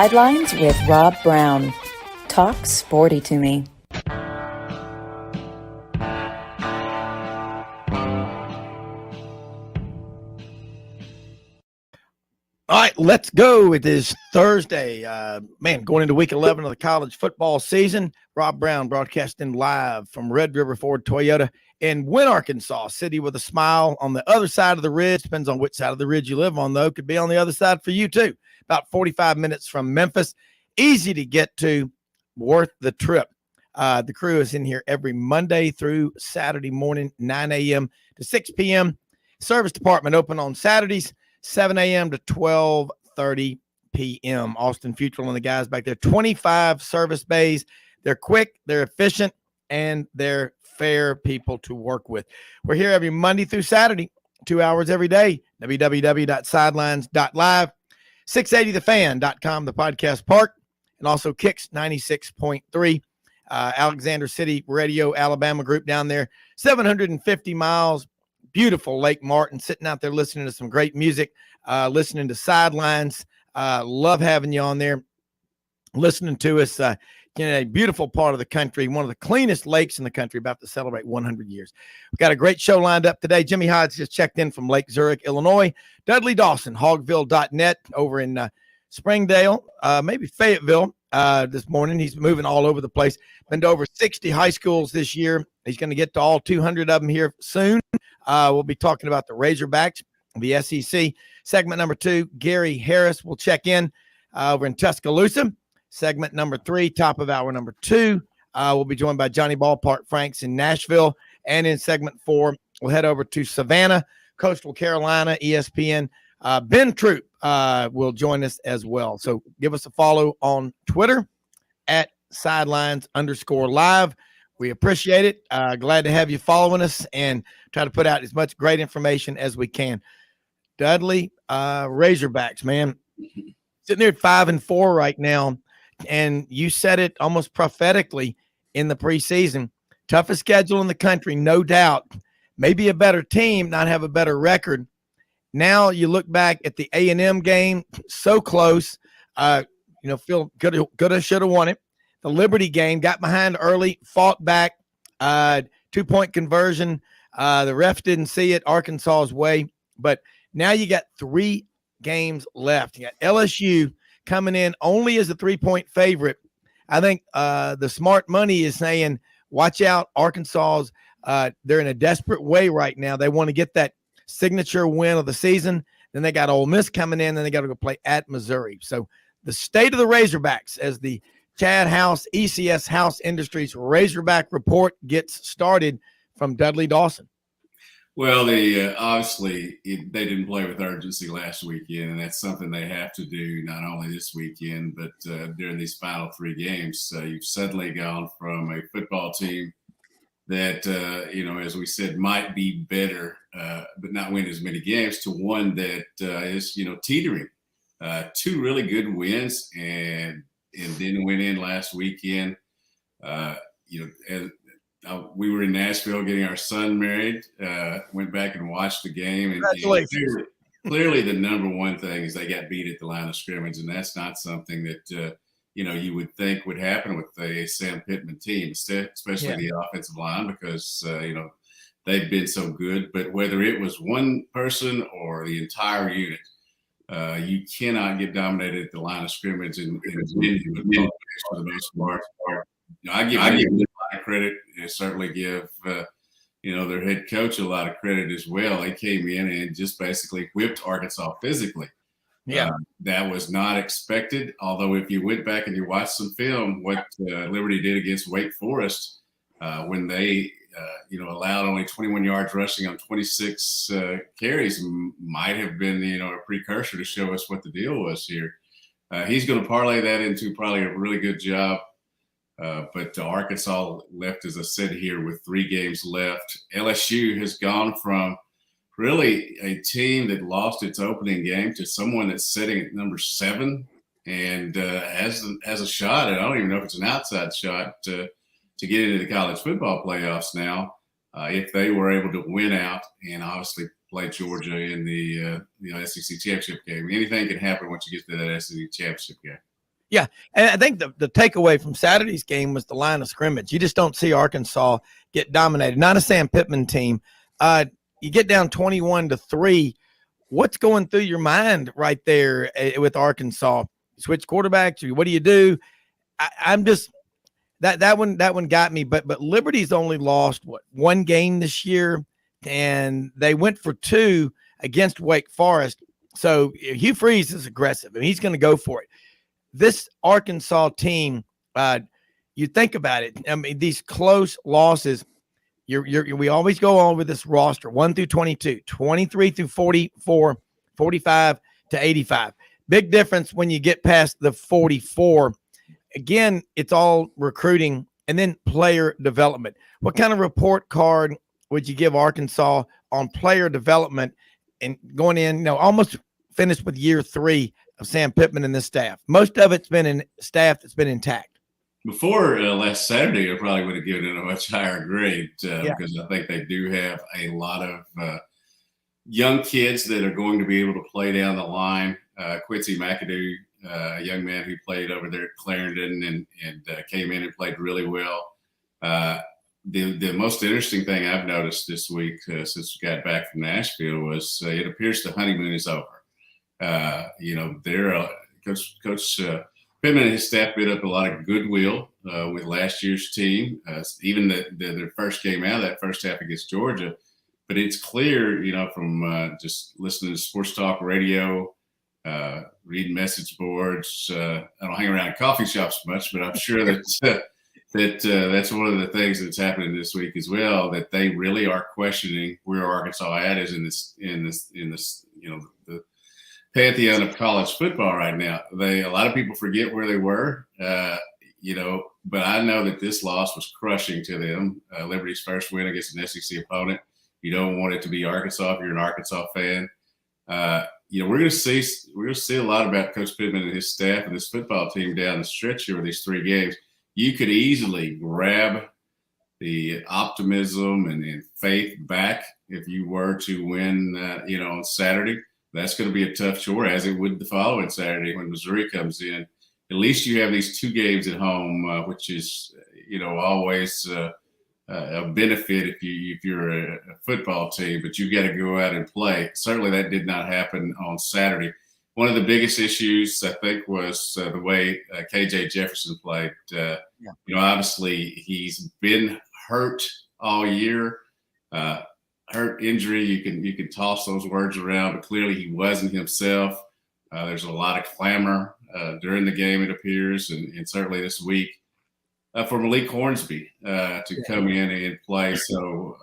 Sidelines with Rob Browne. Talk sporty to me. All right, let's go. It is Thursday. Going into week 11 of the college football season. Rob Browne broadcasting live from Red River Ford Toyota in Wynne, Arkansas. City with a smile on the other side of the ridge. Depends on which side of the ridge you live on, though. Could be on the other side for you, too. About 45 minutes from Memphis. Easy to get to, worth the trip. The crew is in here every Monday through Saturday morning, 9 a.m. to 6 p.m. Service department open on Saturdays, 7 a.m. to 12:30 p.m. Austin Futrell and the guys back there. 25 service bays. They're quick, they're efficient, and they're fair people to work with. We're here every Monday through Saturday, 2 hours every day. www.sidelines.live, 680thefan.com, the podcast park, and also Kicks 96.3. Alexander City Radio, Alabama group down there, 750 miles. Beautiful Lake Martin, sitting out there listening to some great music, listening to Sidelines. Love having you on there, listening to us in a beautiful part of the country, one of the cleanest lakes in the country, about to celebrate 100 years. We've got a great show lined up today. Jimmy Hodge just checked in from Lake Zurich, Illinois. Dudley Dawson, hogville.net over in Springdale, maybe Fayetteville this morning. He's moving all over the place. Been to over 60 high schools this year. He's going to get to all 200 of them here soon. We'll be talking about the Razorbacks, the SEC. Segment number 2, Gary Harris will check in over in Tuscaloosa. Segment number 3, top of hour number 2, we'll be joined by Johnny Ballpark Franks in Nashville. And in segment 4, we'll head over to Savannah, Coastal Carolina, ESPN. Ben Troupe will join us as well. So give us a follow on Twitter at sidelines_live. We appreciate it. Glad to have you following us and try to put out as much great information as we can. Dudley, Razorbacks, man, sitting there at 5-4 right now. And you said it almost prophetically in the preseason. Toughest schedule in the country, no doubt. Maybe a better team, not have a better record. Now you look back at the A&M game, so close. Feel good, should have won it. The Liberty game, got behind early, fought back, 2-point conversion. The ref didn't see it Arkansas's way. But now you got 3 games left. You got LSU coming in only as a 3-point favorite. I think the smart money is saying, watch out, Arkansas's. They're in a desperate way right now. They want to get that signature win of the season. Then they got Ole Miss coming in. Then they got to go play at Missouri. So the state of the Razorbacks as the Chad House, ECS House Industries Razorback Report gets started from Dudley Dawson. Well, they obviously they didn't play with urgency last weekend, and that's something they have to do not only this weekend, but during these final 3 games. You've suddenly gone from a football team that, as we said, might be better, but not win as many games, to one that is, teetering. 2 really good wins, and then went in last weekend. We were in Nashville getting our son married, went back and watched the game. And clearly the number one thing is they got beat at the line of scrimmage, and that's not something that, you would think would happen with a Sam Pittman team, especially the offensive line, because, they've been so good. But whether it was one person or the entire unit, you cannot get dominated at the line of scrimmage and win for the most part. I give them a lot of credit, and certainly give their head coach a lot of credit as well. They came in and just basically whipped Arkansas physically. Yeah, that was not expected. Although if you went back and you watched some film, what Liberty did against Wake Forest when they allowed only 21 yards rushing on 26 carries might have been a precursor to show us what the deal was here. He's going to parlay that into probably a really good job. But Arkansas left, as I said here, with 3 games left. LSU has gone from really a team that lost its opening game to someone that's sitting at number 7 and has a shot. And I don't even know if it's an outside shot to get into the college football playoffs now, if they were able to win out and obviously play Georgia in the SEC championship game. Anything can happen once you get to that SEC championship game. Yeah, and I think the takeaway from Saturday's game was the line of scrimmage. You just don't see Arkansas get dominated. Not a Sam Pittman team. You get down 21-3. What's going through your mind right there with Arkansas? Switch quarterbacks. What do you do? I'm just that one got me. But Liberty's only lost one game this year, and they went for 2 against Wake Forest. So Hugh Freeze is aggressive, and he's going to go for it. This Arkansas team, you think about it. I mean, these close losses. We always go on with this roster 1 through 22, 23 through 44, 45 to 85. Big difference when you get past the 44. Again, it's all recruiting and then player development. What kind of report card would you give Arkansas on player development and going in, almost finished with year 3 of Sam Pittman and this staff? Most of it's been in staff that's been intact. Before last Saturday, I probably would have given it a much higher grade because I think they do have a lot of young kids that are going to be able to play down the line. Quincy McAdoo, a young man who played over there at Clarendon and came in and played really well. The most interesting thing I've noticed this week since we got back from Nashville was it appears the honeymoon is over. Coach Pittman and his staff built up a lot of goodwill with last year's team, even their first game out of that first half against Georgia. But it's clear, from just listening to sports talk radio, reading message boards. I don't hang around coffee shops much, but I'm sure that that's one of the things that's happening this week as well. That they really are questioning where Arkansas is in this the pantheon of college football right now. A lot of people forget where they were, but I know that this loss was crushing to them. Liberty's first win against an SEC opponent. You don't want it to be Arkansas if you're an Arkansas fan. We're going to see a lot about Coach Pittman and his staff and this football team down the stretch here with these 3 games. You could easily grab the optimism and faith back if you were to win, on Saturday. That's going to be a tough chore, as it would the following Saturday when Missouri comes in. At least you have these 2 games at home, which is, always a benefit if you're a football team. But you've got to go out and play. Certainly, that did not happen on Saturday. One of the biggest issues, I think, was the way KJ Jefferson played. Obviously, he's been hurt all year. Hurt, injury, you can toss those words around, but clearly he wasn't himself. There's a lot of clamor during the game, it appears, and certainly this week for Malik Hornsby to come in and play. So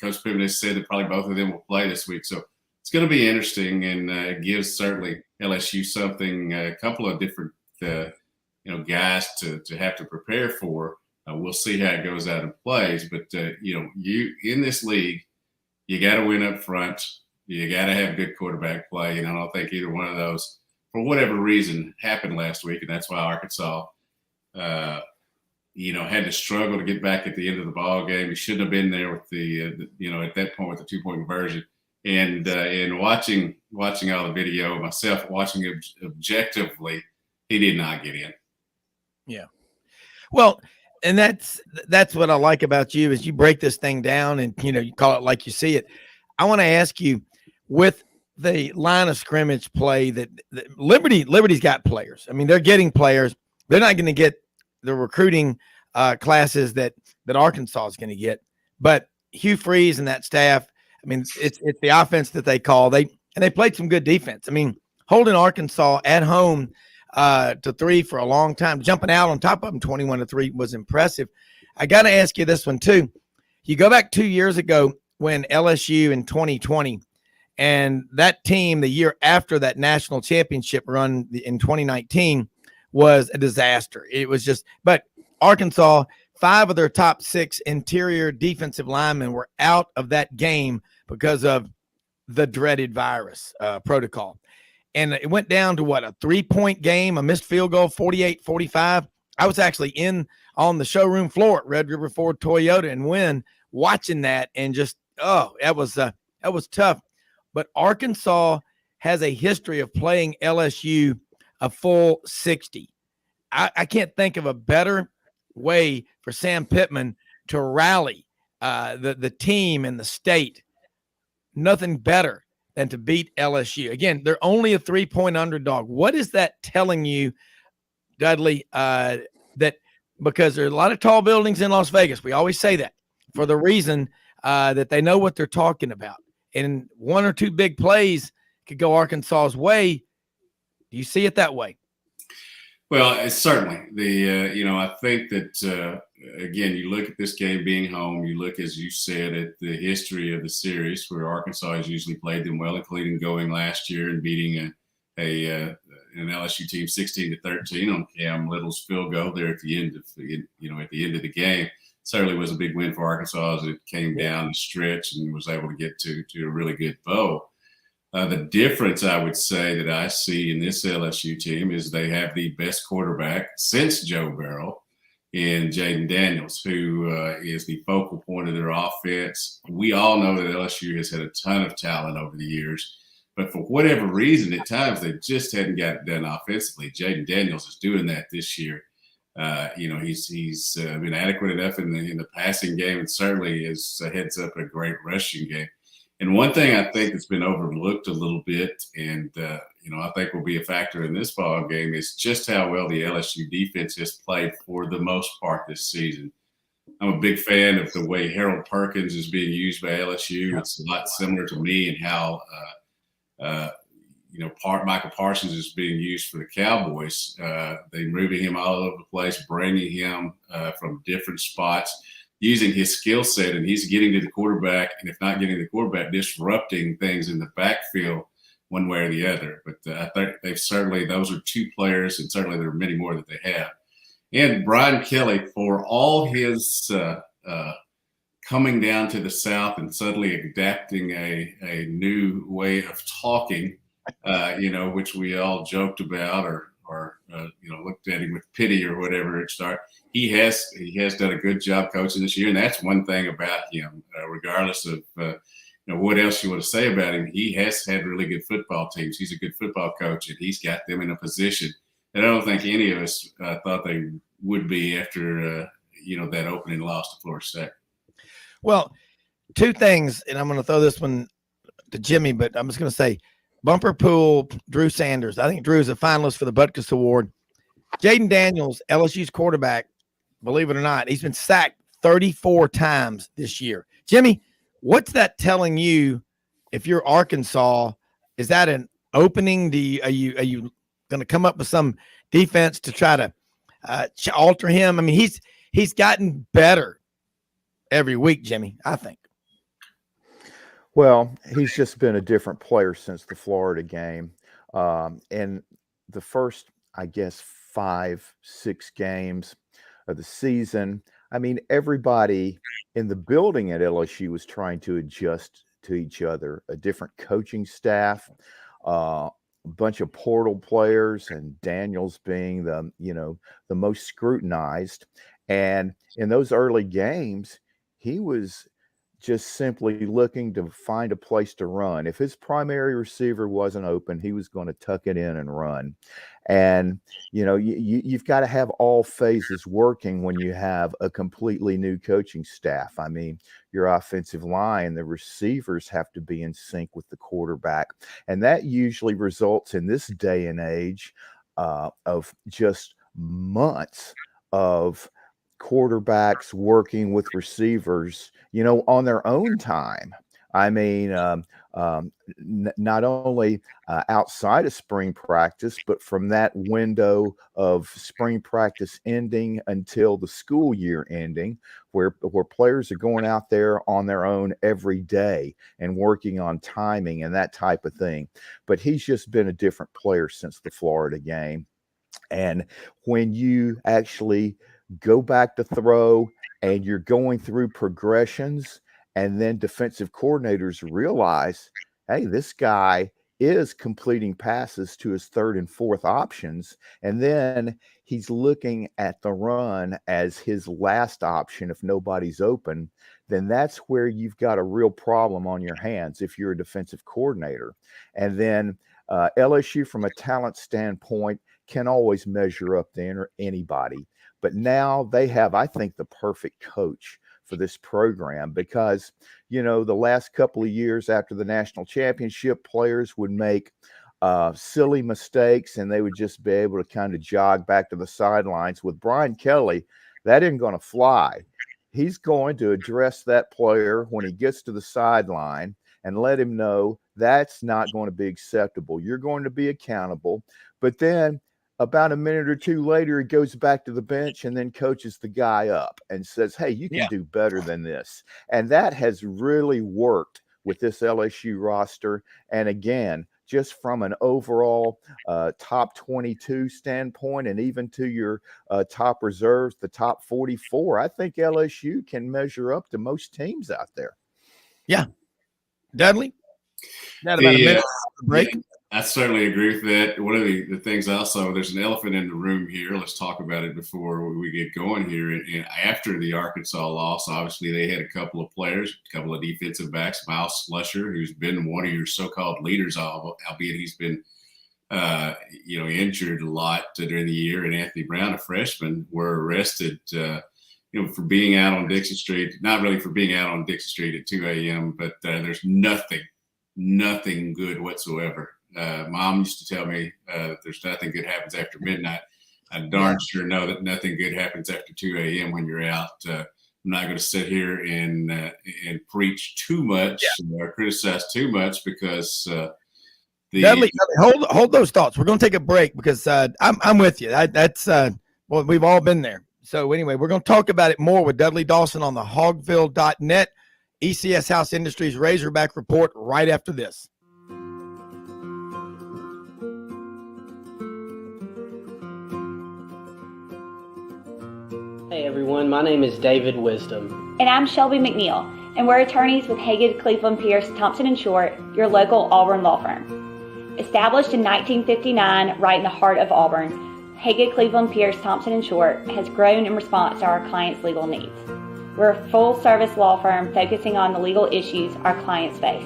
Coach Pittman has said that probably both of them will play this week. So it's going to be interesting, and it gives certainly LSU something, a couple of different guys to have to prepare for. We'll see how it goes out and plays, but you in this league, you got to win up front. You got to have good quarterback play, and I don't think either one of those, for whatever reason, happened last week, and that's why Arkansas, had to struggle to get back at the end of the ball game. He shouldn't have been there with at that point with the 2-point conversion. And watching all the video, myself watching it objectively, he did not get in. Yeah. Well, and that's what I like about you is you break this thing down and, you call it like you see it. I want to ask you, with the line of scrimmage play that Liberty's got players. I mean, they're getting players. They're not going to get the recruiting classes that Arkansas is going to get. But Hugh Freeze and that staff, I mean, it's the offense that they call. They played some good defense. I mean, holding Arkansas at home to 3 for a long time, jumping out on top of them 21-3 was impressive. I got to ask you this one too. You go back 2 years ago when LSU in 2020, and that team the year after that national championship run in 2019 was a disaster. It was just, but Arkansas, 5 of their top 6 interior defensive linemen were out of that game because of the dreaded virus protocol. And it went down to a 3-point game, a missed field goal, 48-45. I was actually on the showroom floor at Red River Ford Toyota and Wynn watching that, and just, that was tough. But Arkansas has a history of playing LSU a full 60. I can't think of a better way for Sam Pittman to rally the team and the state. Nothing better than to beat LSU. Again, they're only a 3-point underdog. What is that telling you, Dudley? That because there are a lot of tall buildings in Las Vegas. We always say that for the reason that they know what they're talking about. And one or two big plays could go Arkansas's way. Do you see it that way? Well, it's certainly I think that, again, you look at this game being home, you look, as you said, at the history of the series where Arkansas has usually played them well, including going last year and beating an LSU team 16-13 on Cam Little's field goal there at the end of the game. Certainly was a big win for Arkansas as it came down the stretch and was able to get to a really good bowl. The difference I would say that I see in this LSU team is they have the best quarterback since Joe Burrow in Jaden Daniels, who is the focal point of their offense. We all know that LSU has had a ton of talent over the years, but for whatever reason, at times they just hadn't got it done offensively. Jaden Daniels is doing that this year. He's been adequate enough in the passing game, and certainly heads up a great rushing game. And one thing I think that's been overlooked a little bit, and I think will be a factor in this ball game, is just how well the LSU defense has played for the most part this season. I'm a big fan of the way Harold Perkins is being used by LSU. It's a lot similar to me and how Michael Parsons is being used for the Cowboys. They're moving him all over the place, bringing him from different spots, using his skill set, and he's getting to the quarterback, and if not getting to the quarterback, disrupting things in the backfield one way or the other. But I think those are two players, and certainly there are many more that they have. And Brian Kelly, for all his coming down to the South and suddenly adapting a new way of talking, which we all joked about or looked at him with pity or whatever it started. He has done a good job coaching this year, and that's one thing about him. Regardless of what else you want to say about him, he has had really good football teams. He's a good football coach, and he's got them in a position that I don't think any of us thought they would be after that opening loss to Florida State. Well, two things, and I'm going to throw this one to Jimmy, but I'm just going to say bumper pool, Drew Sanders. I think Drew is a finalist for the Butkus Award. Jaden Daniels, LSU's quarterback, believe it or not, he's been sacked 34 times this year. Jimmy, what's that telling you if you're Arkansas? Is that an opening? Are you going to come up with some defense to try to alter him? I mean, he's gotten better every week, Jimmy, I think. Well, he's just been a different player since the Florida game. And the first, I guess, 5-6 games of the season, I mean, everybody in the building at LSU was trying to adjust to each other, a different coaching staff, a bunch of portal players, and Daniels being the most scrutinized. And in those early games, he was just simply looking to find a place to run. If his primary receiver wasn't open, he was going to tuck it in and run. And, you've got to have all phases working when you have a completely new coaching staff. I mean, your offensive line, the receivers have to be in sync with the quarterback. And that usually results in this day and age of just months of quarterbacks working with receivers, on their own time. I mean, not only outside of spring practice, but from that window of spring practice ending until the school year ending, where players are going out there on their own every day and working on timing and that type of thing. But he's just been a different player since the Florida game. And when you actually go back to throw and you're going through progressions, and then defensive coordinators realize, hey, this guy is completing passes to his third and fourth options, and then he's looking at the run as his last option if nobody's open, then that's where you've got a real problem on your hands if you're a defensive coordinator. And then LSU, from a talent standpoint, can always measure up to anybody. But now they have, I think, the perfect coach for this program because, the last couple of years after the national championship, players would make silly mistakes and they would just be able to kind of jog back to the sidelines. With Brian Kelly, that isn't going to fly. He's going to address that player when he gets to the sideline and let him know that's not going to be acceptable. You're going to be accountable. But then about a minute or two later, he goes back to the bench and then coaches the guy up and says, hey, you can do better than this. And that has really worked with this LSU roster. And again, just from an overall top 22 standpoint and even to your top reserves, the top 44, I think LSU can measure up to most teams out there. Yeah. Dudley? Got about a minute break. Yeah, I certainly agree with that. One of the things also, there's an elephant in the room here. Let's talk about it before we get going here. And after the Arkansas loss, obviously they had a couple of players, a couple of defensive backs, Miles Slusher, who's been one of your so-called leaders, albeit he's been injured a lot during the year, and Anthony Browne, a freshman, were arrested for being out on Dixie Street. Not really for being out on Dixie Street at 2 a.m., but there's nothing good whatsoever. Mom used to tell me there's nothing good happens after midnight. I darn sure know that nothing good happens after 2 a.m. when you're out. I'm not going to sit here and preach too much or criticize too much because Dudley, hold those thoughts. We're going to take a break because I'm with you. That's we've all been there. So anyway, we're going to talk about it more with Dudley Dawson on the hogville.net ECS House Industries Razorback Report right after this. Hey everyone, my name is David Wisdom. And I'm Shelby McNeil, and we're attorneys with Haggard, Cleveland, Pierce, Thompson & Short, your local Auburn law firm. Established in 1959 right in the heart of Auburn, Haggard, Cleveland, Pierce, Thompson & Short has grown in response to our clients' legal needs. We're a full-service law firm focusing on the legal issues our clients face.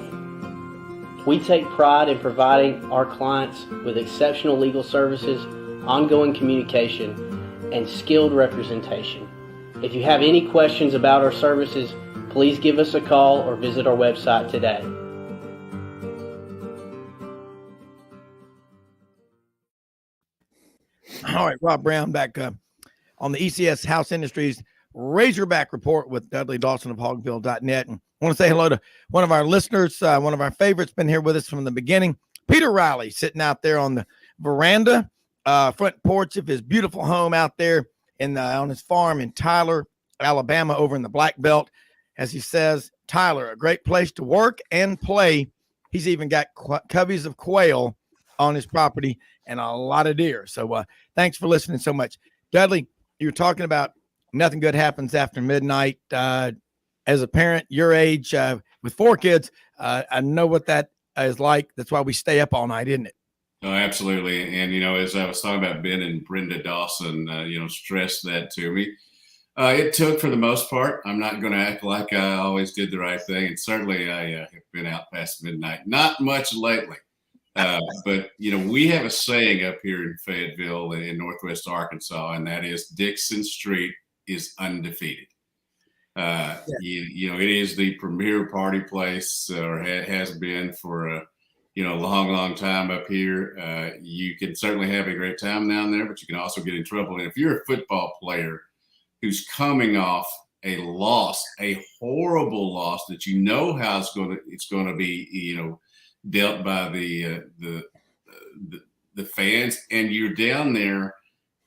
We take pride in providing our clients with exceptional legal services, ongoing communication, and skilled representation. If you have any questions about our services, please give us a call or visit our website today. All right, Rob Browne back on the ECS House Industries Razorback Report with Dudley Dawson of hogville.net. And I want to say hello to one of our listeners, one of our favorites, been here with us from the beginning, Peter Riley, sitting out there on the veranda, front porch of his beautiful home out there on his farm in Tyler, Alabama, over in the Black Belt. As he says, Tyler, a great place to work and play. He's even got coveys of quail on his property and a lot of deer. So thanks for listening so much. Dudley, you were talking about nothing good happens after midnight. As a parent your age with 4 kids, I know what that is like. That's why we stay up all night, isn't it? Oh, absolutely. And, as I was talking about Ben and Brenda Dawson, stressed that to me. It took for the most part. I'm not going to act like I always did the right thing. And certainly I have been out past midnight. Not much lately. But, we have a saying up here in Fayetteville in Northwest Arkansas, and that is Dixon Street is undefeated. It is the premier party place, or has been for a long time up here. You can certainly have a great time down there, but you can also get in trouble. And if you're a football player who's coming off a loss, a horrible loss that how it's going to be, dealt by the fans, and you're down there,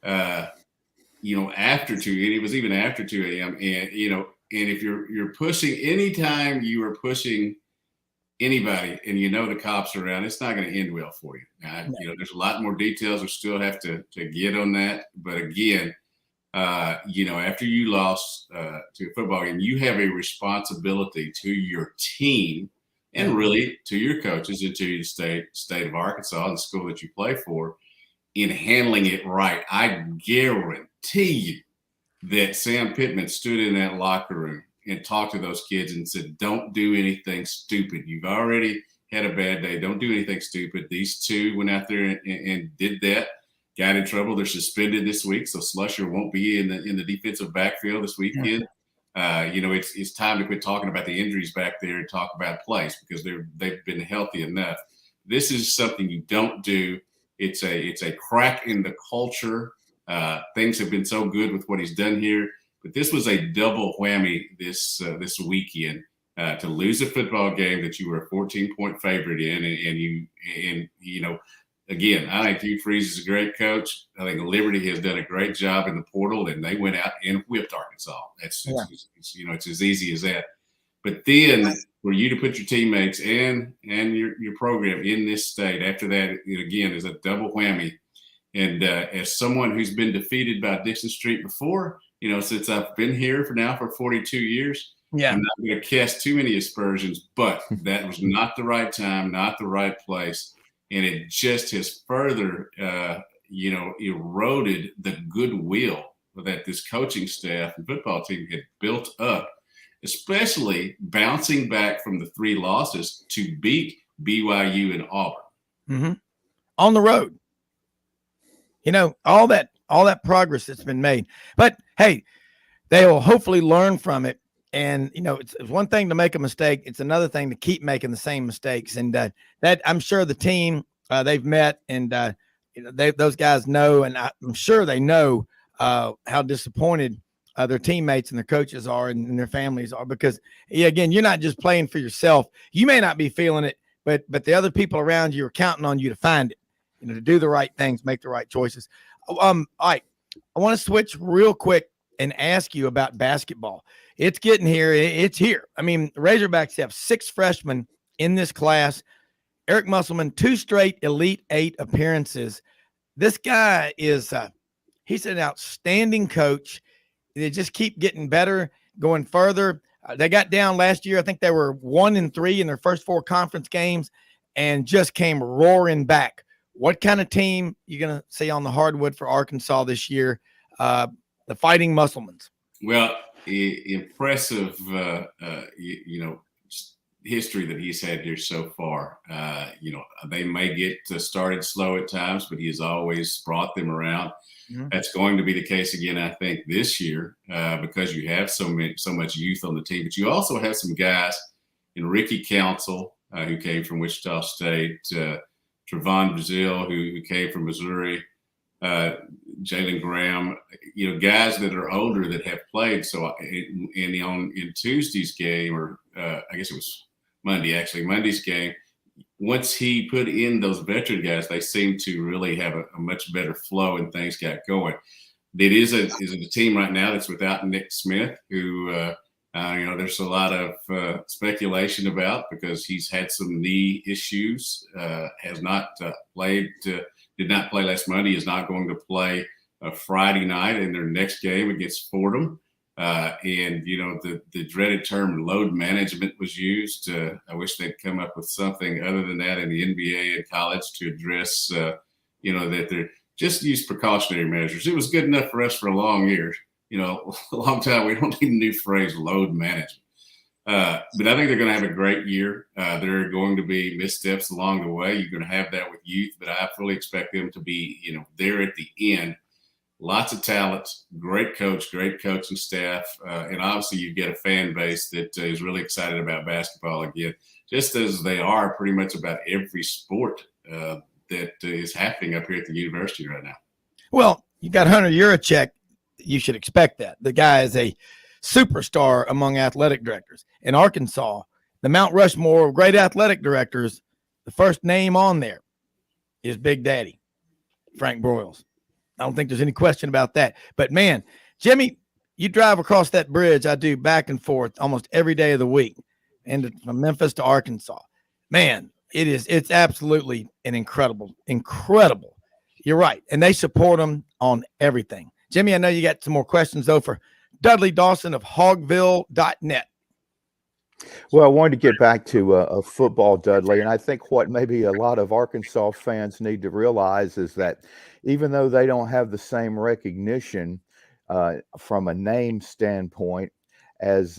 after 2, and it was even after 2 a.m. And and if you're pushing, anytime you are pushing anybody, and the cops are around, it's not going to end well for you. Now, there's a lot more details we still have to get on that. But again, after you lost to a football game, you have a responsibility to your team and really to your coaches and to the state of Arkansas, the school that you play for, in handling it right. I guarantee you that Sam Pittman stood in that locker room and talked to those kids and said, don't do anything stupid. You've already had a bad day. Don't do anything stupid. These 2 went out there and did that. got in trouble. They're suspended this week, so Slusher won't be in the defensive backfield this weekend. It's time to quit talking about the injuries back there and talk about plays because they've been healthy enough. This is something you don't do. It's a crack in the culture. Things have been so good with what he's done here, but this was a double whammy this weekend to lose a football game that you were a 14-point favorite in, again, I think Hugh Freeze is a great coach. I think Liberty has done a great job in the portal, and they went out and whipped Arkansas. It's as easy as that. But then for you to put your teammates and your program in this state after that, again, is a double whammy. And as someone who's been defeated by Dixon Street before, since I've been here for 42 years, I'm not going to cast too many aspersions, but that was not the right time, not the right place. And it just has further, eroded the goodwill that this coaching staff and football team had built up, especially bouncing back from the 3 losses to beat BYU and Auburn. Mm-hmm. On the road. All that progress that's been made. But, hey, they will hopefully learn from it. And, it's one thing to make a mistake. It's another thing to keep making the same mistakes. And that I'm sure the team they've met and, those guys know, and I'm sure they know how disappointed their teammates and their coaches are and their families are because, again, you're not just playing for yourself. You may not be feeling it, but the other people around you are counting on you to find it, to do the right things, make the right choices. All right, I want to switch real quick and ask you about basketball. It's getting here. It's here. I mean, the Razorbacks have 6 freshmen in this class. Eric Musselman, 2 straight Elite 8 appearances. This guy is he's an outstanding coach. They just keep getting better, going further. They got down last year. I think they were 1-3 in their first 4 conference games and just came roaring back. What kind of team you going to see on the hardwood for Arkansas this year? The Fighting Musselmans. Well, impressive, history that he's had here so far. They may get started slow at times, but he has always brought them around. Mm-hmm. That's going to be the case again, I think, this year because you have so much youth on the team. But you also have some guys in Ricky Council, who came from Wichita State, Trevon Brazil, who came from Missouri, Jalen Graham, guys that are older that have played. So in Tuesday's game, or I guess it was Monday's game, once he put in those veteran guys, they seemed to really have a much better flow and things got going. It is a team right now that's without Nick Smith, who there's a lot of speculation about because he's had some knee issues, has not played. Did not play last Monday, is not going to play Friday night in their next game against Fordham. The dreaded term load management was used. I wish they'd come up with something other than that in the NBA and college to address, that they're just use precautionary measures. It was good enough for us for a long time. We don't need a new phrase, load management. But I think they're going to have a great year. There are going to be missteps along the way. You're going to have that with youth, but I fully expect them to be, there at the end. Lots of talent, great coach, great coaching staff, and obviously you get a fan base that is really excited about basketball again, just as they are pretty much about every sport that is happening up here at the university right now. Well, you got Hunter Yurachek. You should expect that. The guy is a superstar among athletic directors. In Arkansas, the Mount Rushmore of great athletic directors, the first name on there is Big Daddy, Frank Broyles. I don't think there's any question about that. But, man, Jimmy, you drive across that bridge, I do, back and forth almost every day of the week, and from Memphis to Arkansas. Man, it's absolutely an incredible. You're right. And they support them on everything. Jimmy, I know you got some more questions, though, for Dudley Dawson of hogville.net. Well, I wanted to get back to football, Dudley, and I think what maybe a lot of Arkansas fans need to realize is that even though they don't have the same recognition from a name standpoint as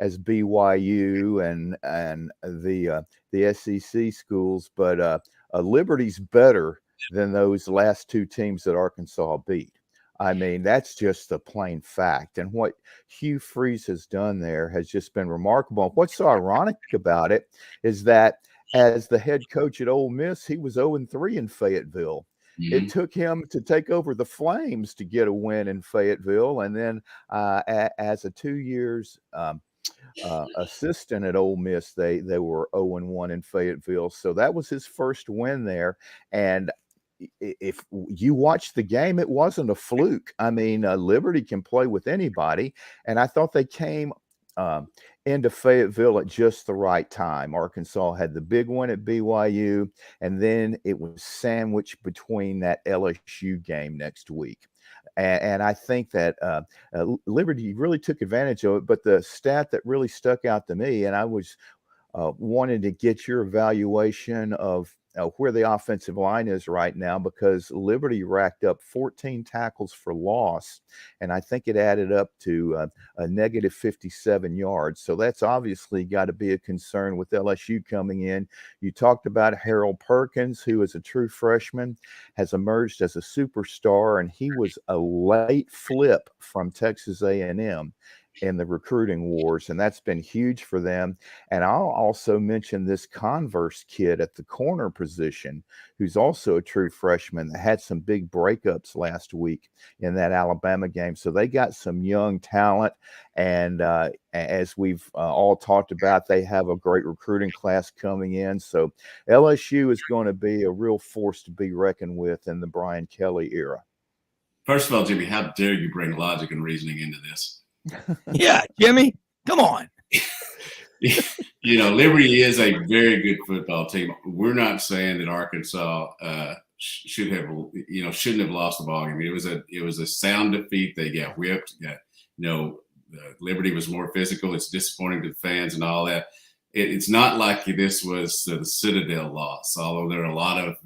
BYU and the SEC schools, but Liberty's better than those last two teams that Arkansas beat. I mean, that's just a plain fact. And what Hugh Freeze has done there has just been remarkable. And what's so ironic about it is that as the head coach at Ole Miss, he was 0-3 in Fayetteville. Mm-hmm. It took him to take over the Flames to get a win in Fayetteville. And then as a 2 years assistant at Ole Miss, they were 0-1 in Fayetteville. So that was his first win there. And if you watch the game, it wasn't a fluke. I mean, Liberty can play with anybody. And I thought they came into Fayetteville at just the right time. Arkansas had the big one at BYU, and then it was sandwiched between that LSU game next week. And I think that Liberty really took advantage of it. But the stat that really stuck out to me, and I was wanted to get your evaluation of where the offensive line is right now, because Liberty racked up 14 tackles for loss, and I think it added up to a negative 57 yards. So that's obviously got to be a concern with LSU coming in. You talked about Harold Perkins, who is a true freshman, has emerged as a superstar, and he was a late flip from Texas A&M in the recruiting wars, and that's been huge for them. And I'll also mention this Converse kid at the corner position, who's also a true freshman that had some big breakups last week in that Alabama game. So they got some young talent, and as we've all talked about, they have a great recruiting class coming in. So LSU is going to be a real force to be reckoned with in the Brian Kelly era. First of all, Jimmy, how dare you bring logic and reasoning into this? Yeah, Jimmy, come on. You know, Liberty is a very good football team. We're not saying that Arkansas shouldn't have lost the ball game. It was a sound defeat. They got whipped. Liberty was more physical. It's disappointing to the fans and all that. It's not like this was the Citadel loss, although there are a lot of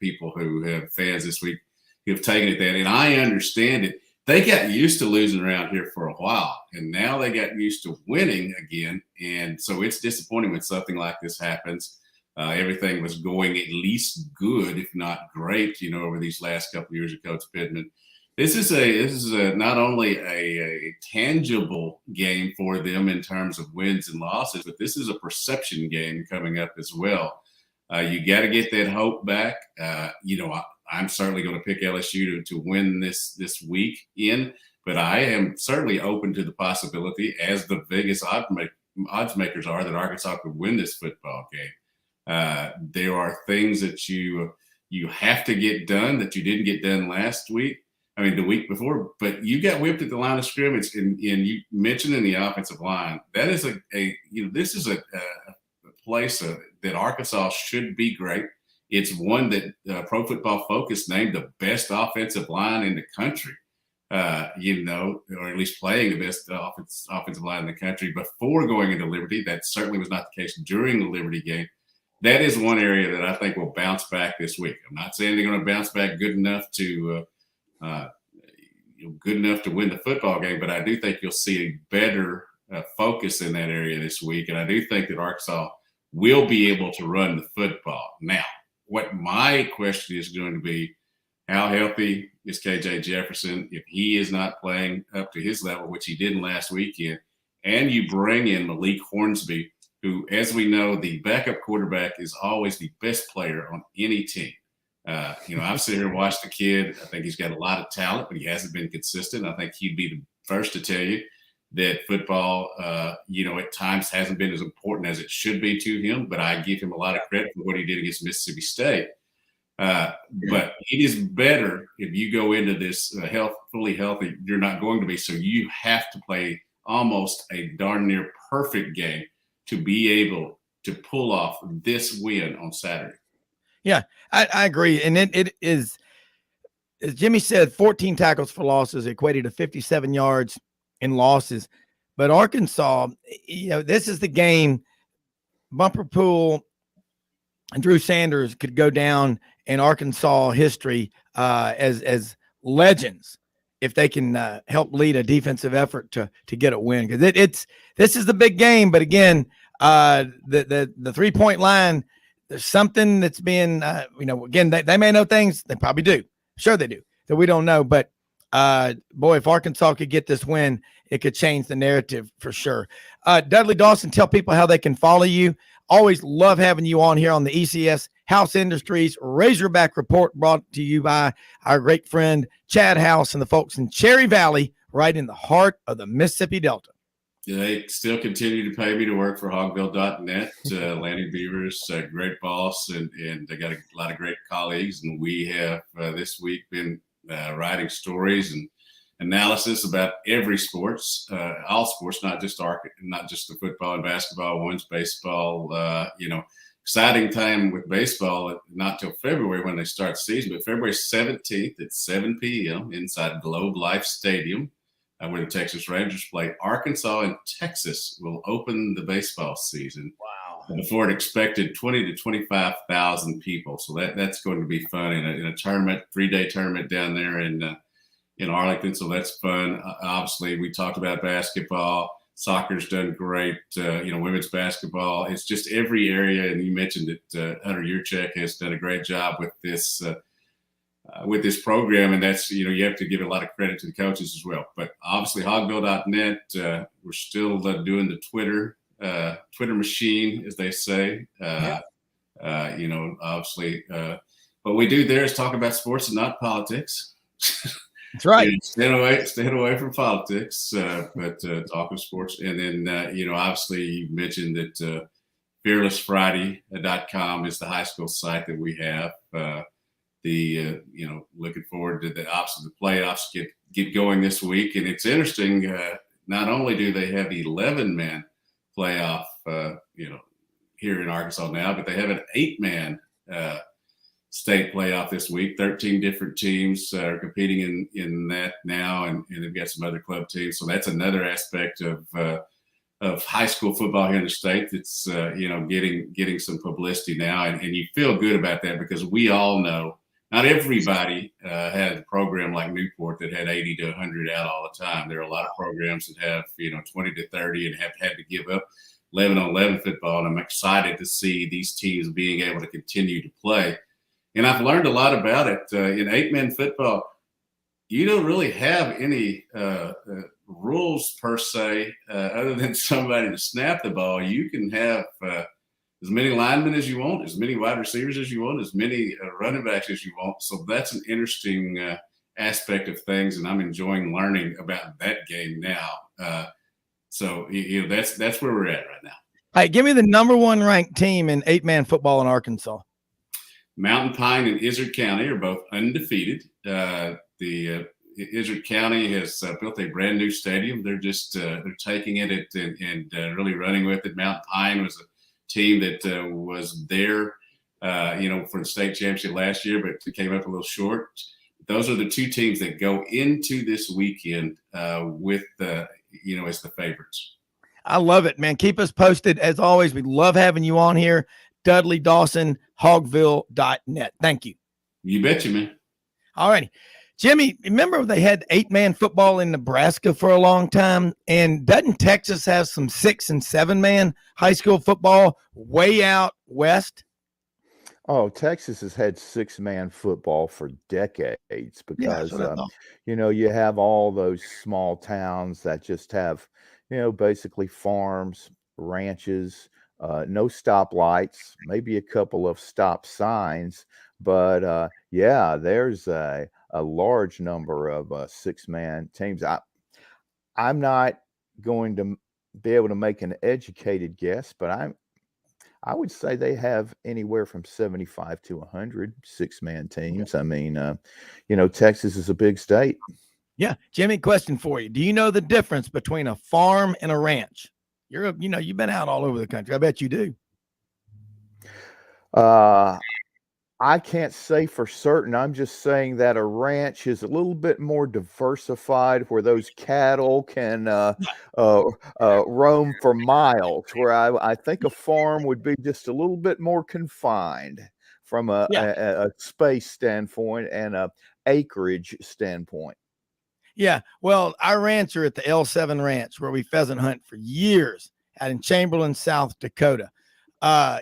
people who have fans this week who have taken it that. And I understand it. They got used to losing around here for a while, and now they got used to winning again. And so it's disappointing when something like this happens. Everything was going at least good, if not great, over these last couple of years of Coach Pittman. This is not only a tangible game for them in terms of wins and losses, but this is a perception game coming up as well. You got to get that hope back. I'm certainly going to pick LSU to win this week in, but I am certainly open to the possibility, as the biggest odds makers are, that Arkansas could win this football game. There are things that you have to get done that you didn't get done the week before, but you got whipped at the line of scrimmage, and you mentioned in the offensive line, that is this is a place that Arkansas should be great. It's one that Pro Football Focus named the best offensive line in the country, or at least playing the best offensive line in the country before going into Liberty. That certainly was not the case during the Liberty game. That is one area that I think will bounce back this week. I'm not saying they're going to bounce back good enough to win the football game, but I do think you'll see a better focus in that area this week. And I do think that Arkansas will be able to run the football. Now, what my question is going to be, how healthy is KJ Jefferson if he is not playing up to his level, which he didn't last weekend, and you bring in Malik Hornsby, who, as we know, the backup quarterback is always the best player on any team. I've sat here and watched the kid. I think he's got a lot of talent, but he hasn't been consistent. I think he'd be the first to tell you that football, at times hasn't been as important as it should be to him, but I give him a lot of credit for what he did against Mississippi State. But it is better if you go into this fully healthy. You're not going to be, so you have to play almost a darn near perfect game to be able to pull off this win on Saturday. Yeah, I agree. And it is, as Jimmy said, 14 tackles for losses equated to 57 yards in losses. But Arkansas, this is the game. Bumper Pool and Drew Sanders could go down in Arkansas history as legends if they can help lead a defensive effort to get a win. Because this is the big game. But again, the 3-point line, there's something that's being, again, they may know things, they probably do. Sure they do, that we don't know. But boy, if Arkansas could get this win, it could change the narrative for sure. Dudley Dawson, tell people how they can follow you. Always love having you on here on the ECS House Industries Razorback Report, brought to you by our great friend Chad House and the folks in Cherry Valley, right in the heart of the Mississippi Delta. They still continue to pay me to work for hogville.net. Lanny Beavers, great boss, and they got a lot of great colleagues. And we have this week been writing stories and analysis about every sports, all sports, not just the football and basketball ones, baseball. Exciting time with baseball, not till February when they start the season, but February 17th at 7 p.m. inside Globe Life Stadium, where the Texas Rangers play. Arkansas and Texas will open the baseball season. Wow! Before an expected 20 to 25,000 people, so that's going to be fun in a tournament, 3-day tournament down there in Arlington. So that's fun. Obviously, we talked about basketball. Soccer's done great. Women's basketball. It's just every area. And you mentioned that Hunter Yurchek has done a great job with this program. And that's, you have to give a lot of credit to the coaches as well. But obviously, hogville.net, we're still doing the Twitter machine, as they say. Obviously, what we do there is talk about sports and not politics. That's right. Staying away from politics, but talk of sports. And then, obviously you mentioned that fearlessfriday.com is the high school site that we have. Looking forward to the playoffs get going this week. And it's interesting. Not only do they have 11-man playoff, here in Arkansas now, but they have an 8-man state playoff this week. 13 different teams are competing in that now, and they've got some other club teams. So that's another aspect of high school football here in the state that's getting some publicity now, and you feel good about that because we all know not everybody had a program like Newport that had 80 to 100 out all the time. There are a lot of programs that have 20 to 30 and have had to give up 11-on-11 football, and I'm excited to see these teams being able to continue to play. And I've learned a lot about it. In 8-man football, you don't really have any rules per se, other than somebody to snap the ball. You can have as many linemen as you want, as many wide receivers as you want, as many running backs as you want. So that's an interesting aspect of things, and I'm enjoying learning about that game now. So that's where we're at right now. Hey, give me the number 1 ranked team in 8-man football in Arkansas. Mountain Pine and Izard County are both undefeated. Izard County has built a brand new stadium. They're just they're taking it and really running with it. Mountain Pine was a team that was there, for the state championship last year, but came up a little short. Those are the 2 teams that go into this weekend with as the favorites. I love it, man. Keep us posted. As always, we love having you on here. Dudley Dawson, hogville.net. Thank you. You betcha, man. All righty. Jimmy, remember they had 8-man football in Nebraska for a long time? And doesn't Texas have some 6- and 7-man high school football way out west? Oh, Texas has had 6-man football for decades because, you have all those small towns that just have, basically farms, ranches, no stoplights, maybe a couple of stop signs. But, there's a large number of 6-man teams. I'm not going to be able to make an educated guess, but I would say they have anywhere from 75 to 100 6-man teams. I mean, Texas is a big state. Yeah. Jimmy, question for you. Do you know the difference between a farm and a ranch? You've been out all over the country. I bet you do. I can't say for certain. I'm just saying that a ranch is a little bit more diversified, where those cattle can roam for miles, where I think a farm would be just a little bit more confined from a space standpoint and a acreage standpoint. Yeah, well, our rancher at the L7 Ranch, where we pheasant hunt for years, out in Chamberlain, South Dakota,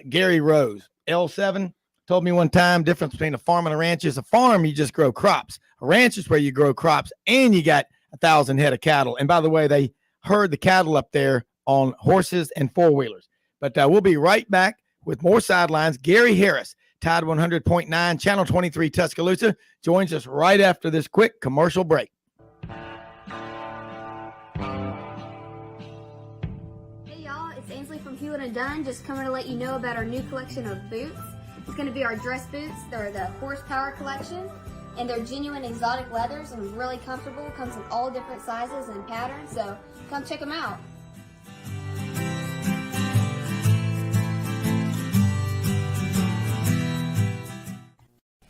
Gary Rose, L7 told me one time, difference between a farm and a ranch is a farm, you just grow crops. A ranch is where you grow crops and you got 1,000 head of cattle. And by the way, they herd the cattle up there on horses and four-wheelers. But we'll be right back with more Sidelines. Gary Harris, Tide 100.9, Channel 23 Tuscaloosa, joins us right after this quick commercial break. Hey y'all, it's Ainsley from Hewlett & Dunn, just coming to let you know about our new collection of boots. It's going to be our dress boots. They're the Horsepower collection, and they're genuine exotic leathers and really comfortable. Comes in all different sizes and patterns, so come check them out.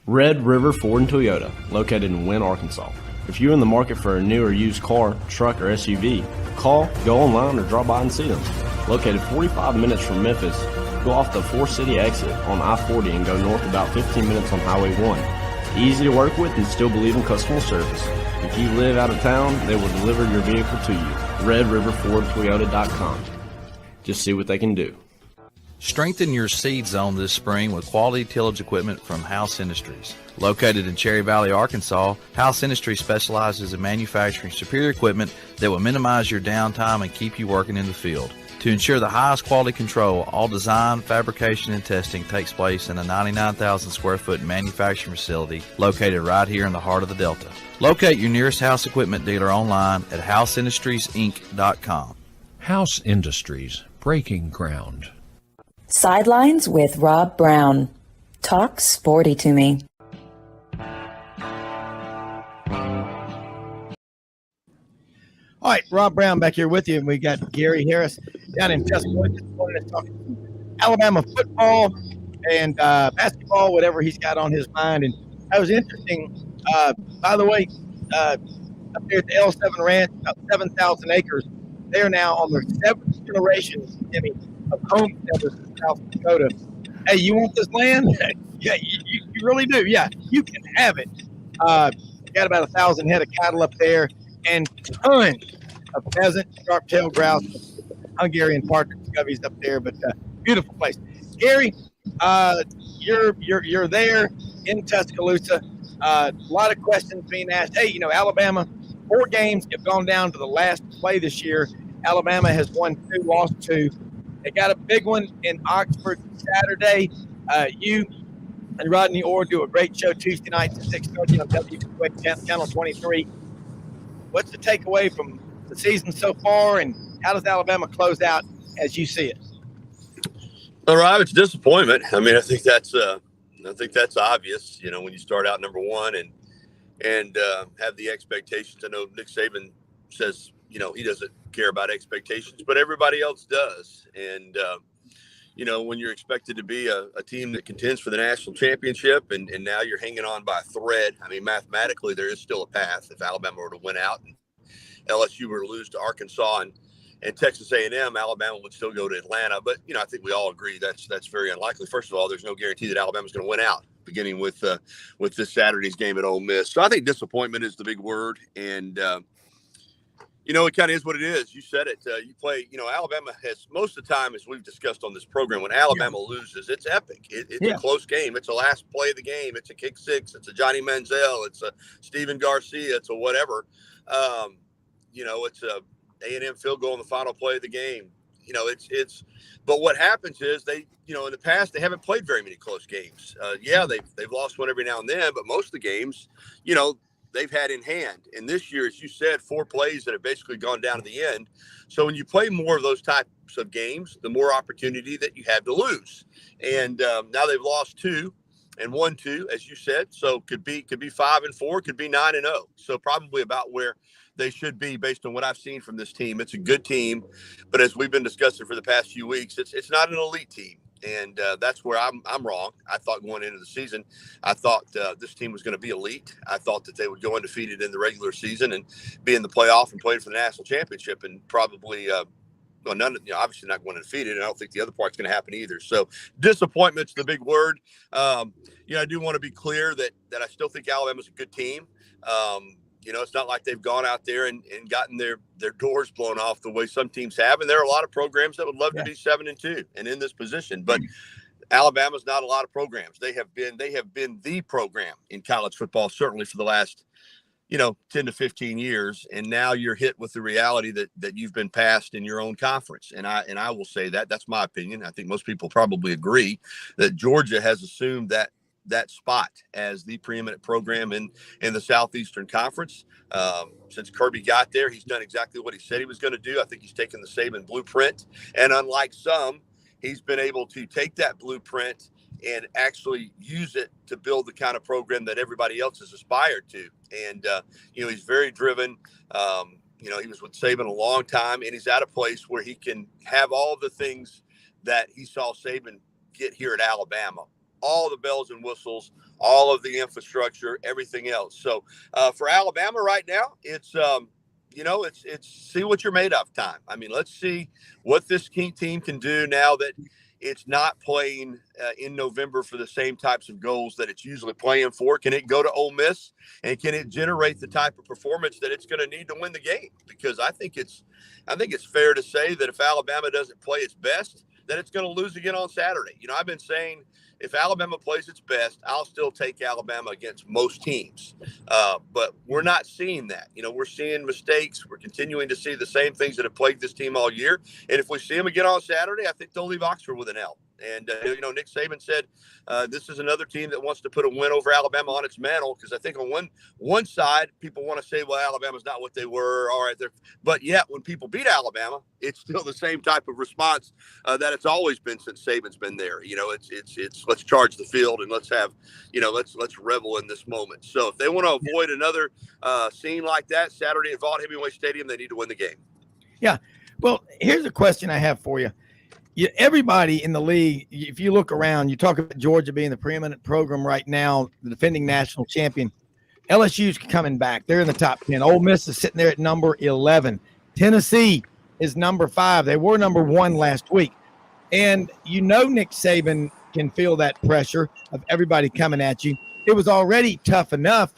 Red River Ford and Toyota, located in Wynne, Arkansas. If you're in the market for a new or used car, truck, or SUV, call, go online, or drop by and see them. Located 45 minutes from Memphis, go off the 4-city exit on I-40 and go north about 15 minutes on Highway 1. Easy to work with and still believe in customer service. If you live out of town, they will deliver your vehicle to you. RedRiverFordToyota.com. Just see what they can do. Strengthen your seed zone this spring with quality tillage equipment from House Industries. Located in Cherry Valley, Arkansas, House Industries specializes in manufacturing superior equipment that will minimize your downtime and keep you working in the field. To ensure the highest quality control, all design, fabrication, and testing takes place in a 99,000 square foot manufacturing facility located right here in the heart of the Delta. Locate your nearest House equipment dealer online at houseindustriesinc.com. House Industries, breaking ground. Sidelines with Rob Browne. Talk sporty to me. All right, Rob Browne back here with you, and we got Gary Harris down in Tuscaloosa talking Alabama football and basketball, whatever he's got on his mind. And that was interesting. By the way, up there at the L7 Ranch, about 7,000 acres, they are now on their 7th generation, Jimmy, of homesteaders in South Dakota. Hey, you want this land? Yeah, you really do. Yeah, you can have it. Got about 1,000 head of cattle up there and tons of pheasant, sharp-tailed grouse, Hungarian partridge govies up there, but beautiful place. Gary, you're there in Tuscaloosa. A lot of questions being asked. Hey, Alabama, 4 games have gone down to the last play this year. Alabama has won 2, lost 2. They got a big one in Oxford Saturday. You and Rodney Orr do a great show Tuesday nights at 6:30 on WQX Channel 23. What's the takeaway from the season so far, and how does Alabama close out as you see it? Well, Rob, it's disappointment. I mean, I think that's obvious. When you start out number 1 and have the expectations. I know Nick Saban says he doesn't care about expectations, but everybody else does. And when you're expected to be a team that contends for the national championship, and now you're hanging on by a thread. I mean, mathematically, there is still a path. If Alabama were to win out and LSU were to lose to Arkansas and Texas A&M, Alabama would still go to Atlanta. But, I think we all agree that's very unlikely. First of all, there's no guarantee that Alabama's going to win out, beginning with this Saturday's game at Ole Miss. So I think disappointment is the big word. And, it kind of is what it is. You said it. You play, Alabama has most of the time, as we've discussed on this program, when Alabama loses, it's epic. It's a close game. It's the last play of the game. It's a kick six. It's a Johnny Manziel. It's a Steven Garcia. It's a whatever. It's a A&M field goal in the final play of the game. But what happens is they, in the past, they haven't played very many close games. They've lost one every now and then, but most of the games, they've had in hand. And this year, as you said, 4 plays that have basically gone down to the end. So when you play more of those types of games, the more opportunity that you have to lose. And now they've lost 2 and won 2, as you said. So could be 5-4, could be 9-0. So probably about where they should be based on what I've seen from this team. It's a good team, but as we've been discussing for the past few weeks, it's not an elite team. And that's where I'm wrong. I thought going into the season, I thought this team was going to be elite. I thought that they would go undefeated in the regular season and be in the playoff and play for the national championship, and probably obviously not going undefeated. And I don't think the other part's going to happen either. So disappointment's the big word. I do want to be clear that I still think Alabama's a good team. It's not like they've gone out there and gotten their doors blown off the way some teams have. And there are a lot of programs that would love to be 7-2 and in this position. But Alabama's not a lot of programs. They have been the program in college football, certainly for the last 10 to 15 years. And now you're hit with the reality that you've been passed in your own conference. And I will say that's my opinion. I think most people probably agree that Georgia has assumed that spot as the preeminent program in the Southeastern Conference. Since Kirby got there, he's done exactly what he said he was going to do. I think he's taken the Saban blueprint. And unlike some, he's been able to take that blueprint and actually use it to build the kind of program that everybody else has aspired to. And, he's very driven. He was with Saban a long time, and he's at a place where he can have all the things that he saw Saban get here at Alabama, all the bells and whistles, all of the infrastructure, everything else. So for Alabama right now, it's see what you're made of time. I mean, let's see what this team can do now that it's not playing in November for the same types of goals that it's usually playing for. Can it go to Ole Miss, and can it generate the type of performance that it's going to need to win the game? Because I think it's fair to say that if Alabama doesn't play its best, that it's going to lose again on Saturday. I've been saying if Alabama plays its best, I'll still take Alabama against most teams. But we're not seeing that. We're seeing mistakes. We're continuing to see the same things that have plagued this team all year. And if we see them again on Saturday, I think they'll leave Oxford with an L. And, Nick Saban said this is another team that wants to put a win over Alabama on its mantle, because I think on one side, people want to say, well, Alabama's not what they were. All right. But yet when people beat Alabama, it's still the same type of response that it's always been since Saban's been there. It's let's charge the field and let's have, let's revel in this moment. So if they want to avoid another scene like that Saturday at Vaught Hemingway Stadium, they need to win the game. Yeah. Well, here's a question I have for you. Everybody in the league, if you look around, you talk about Georgia being the preeminent program right now, the defending national champion. LSU's coming back. They're in the top 10. Ole Miss is sitting there at number 11. Tennessee is number 5. They were number 1 last week. And Nick Saban can feel that pressure of everybody coming at you. It was already tough enough.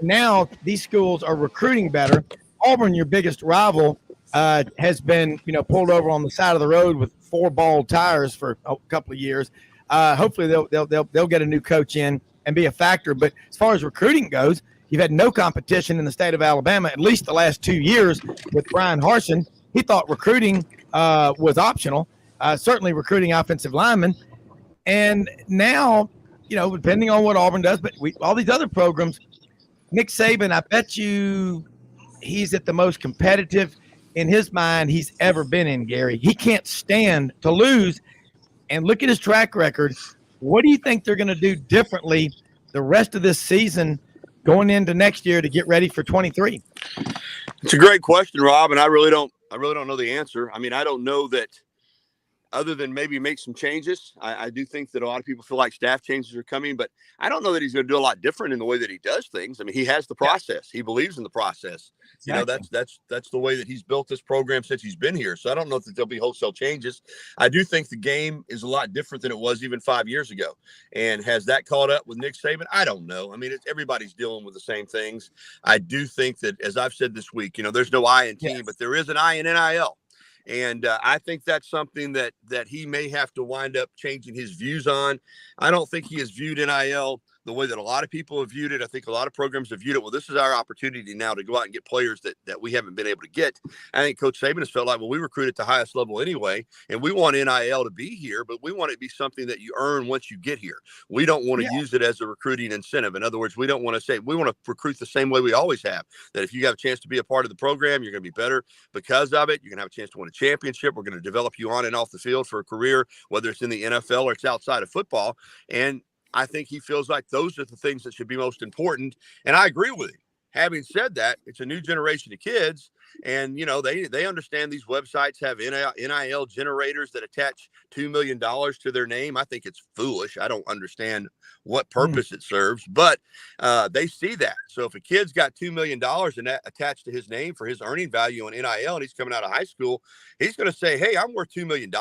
Now these schools are recruiting better. Auburn, your biggest rival, has been, pulled over on the side of the road with 4 bald tires for a couple of years. Hopefully they'll get a new coach in and be a factor. But as far as recruiting goes, you've had no competition in the state of Alabama, at least the last 2 years with Brian Harsin. He thought recruiting was optional, certainly recruiting offensive linemen. And now, depending on what Auburn does, but all these other programs, Nick Saban, I bet you he's at the most competitive in his mind he's ever been in, Gary. He can't stand to lose. And look at his track record. What do you think they're going to do differently the rest of this season going into next year to get ready for 23? It's a great question, Rob, and I really don't know the answer. I mean, I don't know that other than maybe make some changes. I do think that a lot of people feel like staff changes are coming, but I don't know that he's going to do a lot different in the way that he does things. I mean, he has the process. He believes in the process. Exactly. That's the way that he's built this program since he's been here. So I don't know that there'll be wholesale changes. I do think the game is a lot different than it was even 5 years ago. And has that caught up with Nick Saban? I don't know. I mean, everybody's dealing with the same things. I do think that, as I've said this week, there's no I in team, but there is an I in NIL. And I think that's something that he may have to wind up changing his views on. I don't think he has viewed NIL the way that a lot of people have viewed it. I think a lot of programs have viewed it. Well, this is our opportunity now to go out and get players that we haven't been able to get. I think Coach Saban has felt like, well, we recruit at the highest level anyway, and we want NIL to be here, but we want it to be something that you earn once you get here. We don't want to use it as a recruiting incentive. In other words, we don't want to say, we want to recruit the same way we always have, that if you have a chance to be a part of the program, you're going to be better because of it. You're going to have a chance to win a championship. We're going to develop you on and off the field for a career, whether it's in the NFL or it's outside of football. And I think he feels like those are the things that should be most important. And I agree with him. Having said that, it's a new generation of kids. And, they understand these websites have NIL generators that attach $2 million to their name. I think it's foolish. I don't understand what purpose it serves, but they see that. So if a kid's got $2 million and that attached to his name for his earning value on NIL, and he's coming out of high school, he's going to say, hey, I'm worth $2 million.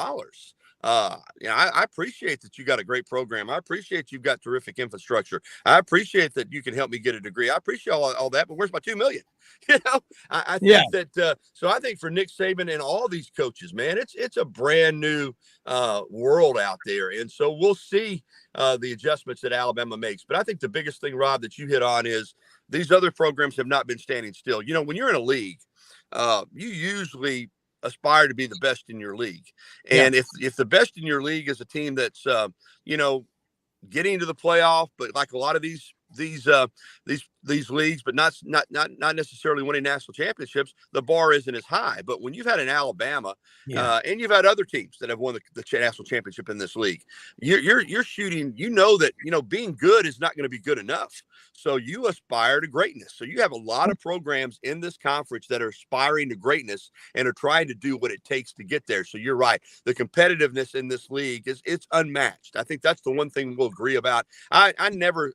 I appreciate that you got a great program. I appreciate you've got terrific infrastructure. I appreciate that you can help me get a degree. I appreciate all that, but where's my $2 million? I think that, so I think for Nick Saban and all these coaches, man, it's a brand new world out there. And so we'll see the adjustments that Alabama makes. But I think the biggest thing, Rob, that you hit on is these other programs have not been standing still. When you're in a league, you usually aspire to be the best in your league. And if the best in your league is a team that's, getting to the playoff, but like a lot of these leagues, but not necessarily winning national championships, the bar isn't as high. But when you've had an Alabama and you've had other teams that have won the national championship in this league, you're shooting, that, being good is not going to be good enough. So you aspire to greatness. So you have a lot of programs in this conference that are aspiring to greatness and are trying to do what it takes to get there. So you're right. The competitiveness in this league it's unmatched. I think that's the one thing we'll agree about. I never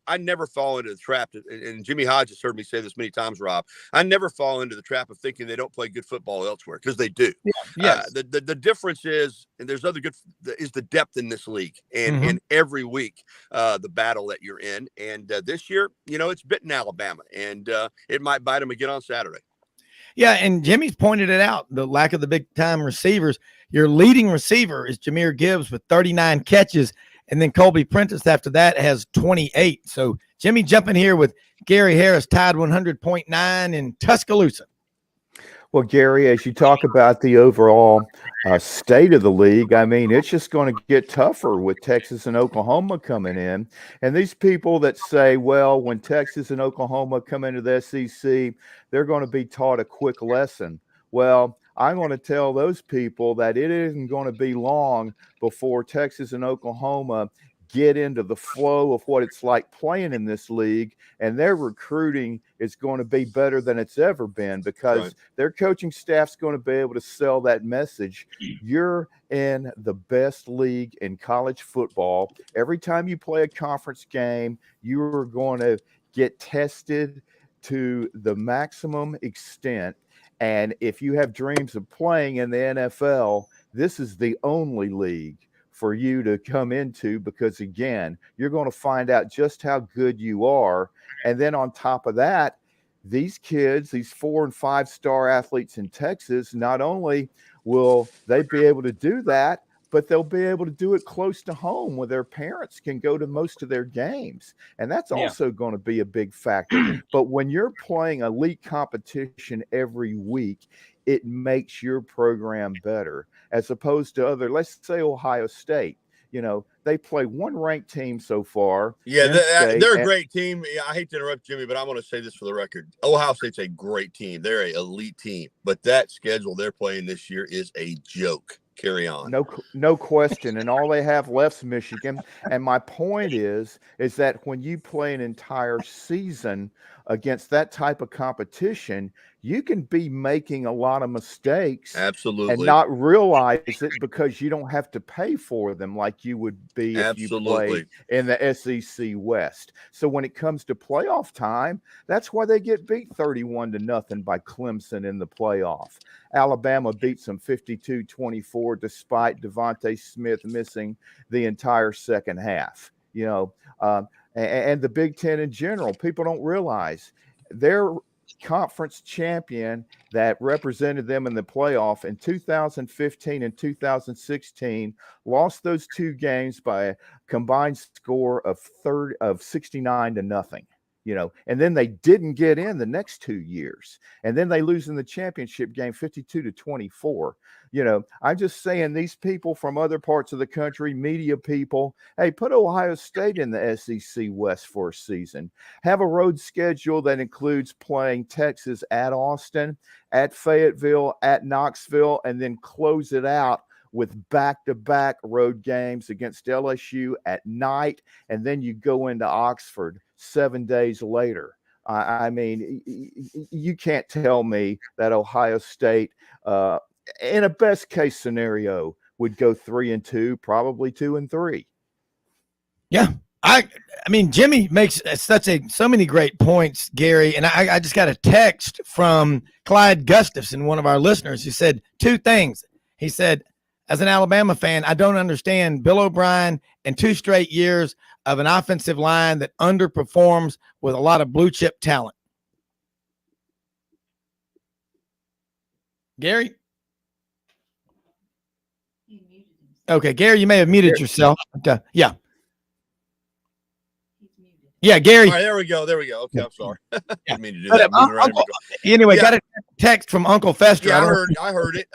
fall into the trap, and Jimmy Hodge has heard me say this many times, Rob. I never fall into the trap of thinking they don't play good football elsewhere, because they do. The difference is, and there's other is the depth in this league, and in every week, the battle that you're in. And this year, it's bitten Alabama, and it might bite them again on Saturday. Yeah, and Jimmy's pointed it out, the lack of the big-time receivers. Your leading receiver is Jahmyr Gibbs with 39 catches, and then Colby Prentice after that has 28. So Jimmy jumping here with Gary Harris tied 100.9 in Tuscaloosa. Well, Gary, as you talk about the overall state of the league, I mean, it's just going to get tougher with Texas and Oklahoma coming in. And these people that say, well, when Texas and Oklahoma come into the SEC, they're going to be taught a quick lesson. Well, I'm going to tell those people that it isn't going to be long before Texas and Oklahoma get into the flow of what it's like playing in this league, and their recruiting is going to be better than it's ever been, because their coaching staff's going to be able to sell that message. You're in the best league in college football. Every time you play a conference game, you are going to get tested to the maximum extent. And if you have dreams of playing in the NFL, this is the only league for you to come into, because again, you're going to find out just how good you are. And then on top of that, these kids, these 4- and 5-star athletes in Texas, not only will they be able to do that, but they'll be able to do it close to home where their parents can go to most of their games. And that's also going to be a big factor. But when you're playing elite competition every week, it makes your program better, as opposed to other, let's say Ohio State. They play one ranked team so far. Yeah, they're a great team. I hate to interrupt, Jimmy, but I'm going to say this for the record. Ohio State's a great team. They're an elite team. But that schedule they're playing this year is a joke. Carry on. No question. And all they have left's Michigan. And my point is that when you play an entire season against that type of competition, you can be making a lot of mistakes. Absolutely. And not realize it, because you don't have to pay for them like you would be if you play in the SEC West. So when it comes to playoff time, that's why they get beat 31-0 by Clemson in the playoff. Alabama beats them 52-24 despite Devontae Smith missing the entire second half. And the Big Ten in general, people don't realize their conference champion that represented them in the playoff in 2015 and 2016 lost those two games by a combined score of 69-0. And then they didn't get in the next 2 years. And then they lose in the championship game 52-24. I'm just saying, these people from other parts of the country, media people, hey, put Ohio State in the SEC West for a season. Have a road schedule that includes playing Texas at Austin, at Fayetteville, at Knoxville, and then close it out with back-to-back road games against LSU at night, and then you go into Oxford 7 days later. I mean, you can't tell me that Ohio State, in a best-case scenario, would go 3-2, probably 2-3. Yeah, I mean, Jimmy makes so many great points, Gary. And I just got a text from Clyde Gustafson, one of our listeners, who said two things. He said, as an Alabama fan, I don't understand Bill O'Brien and 2 straight years of an offensive line that underperforms with a lot of blue chip talent. Gary? Okay, Gary, you may have muted yourself. Okay. Yeah. Yeah, Gary. All right, there we go. Okay, I'm sorry. Yeah. Didn't mean to do that. Anyway, got a text from Uncle Fester. Yeah, I heard it.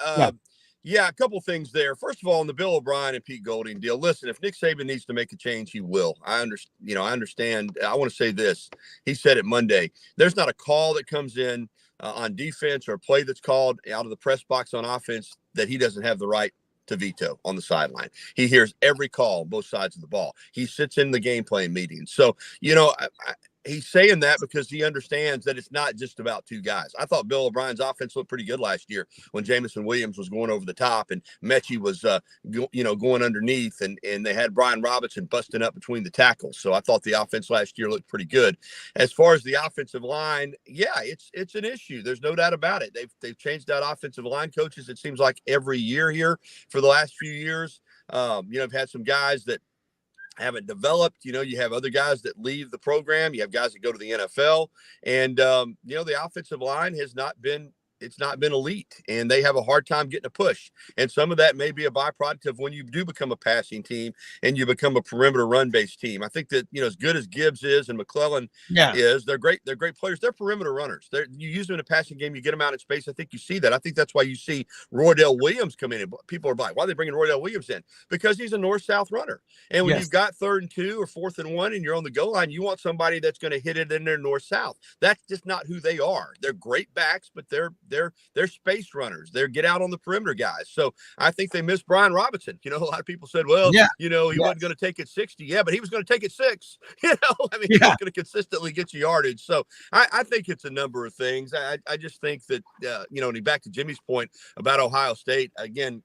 Yeah, a couple things there. First of all, on the Bill O'Brien and Pete Golding deal, listen, if Nick Saban needs to make a change, he will. I understand. I want to say this. He said it Monday. There's not a call that comes in on defense or a play that's called out of the press box on offense that he doesn't have the right to veto on the sideline. He hears every call on both sides of the ball. He sits in the game plan meetings. So, he's saying that because he understands that it's not just about 2 guys. I thought Bill O'Brien's offense looked pretty good last year when Jamison Williams was going over the top and Mechie was, going underneath, and they had Brian Robinson busting up between the tackles. So I thought the offense last year looked pretty good. As far as the offensive line, yeah, it's an issue. There's no doubt about it. They've changed out offensive line coaches. It seems like every year here for the last few years. I've had some guys that haven't developed. You have other guys that leave the program. You have guys that go to the NFL, and the offensive line has not been elite, and they have a hard time getting a push. And some of that may be a byproduct of when you do become a passing team and you become a perimeter run-based team. I think that, as good as Gibbs is and McClellan is, they're great players. They're perimeter runners. You use them in a passing game, you get them out in space. I think you see that. I think that's why you see Roydell Williams come in. And people are like, why are they bringing Roydell Williams in? Because he's a north-south runner. And when you've got 3rd and 2 or 4th and 1 and you're on the goal line, you want somebody that's going to hit it in their north-south. That's just not who they are. They're great backs, but they're space runners. They're get out on the perimeter guys. So I think they miss Brian Robinson. A lot of people said, well, he wasn't going to take it 60. Yeah, but he was going to take it 6. He was going to consistently get you yardage. So I think it's a number of things. I just think that, and back to Jimmy's point about Ohio State, again,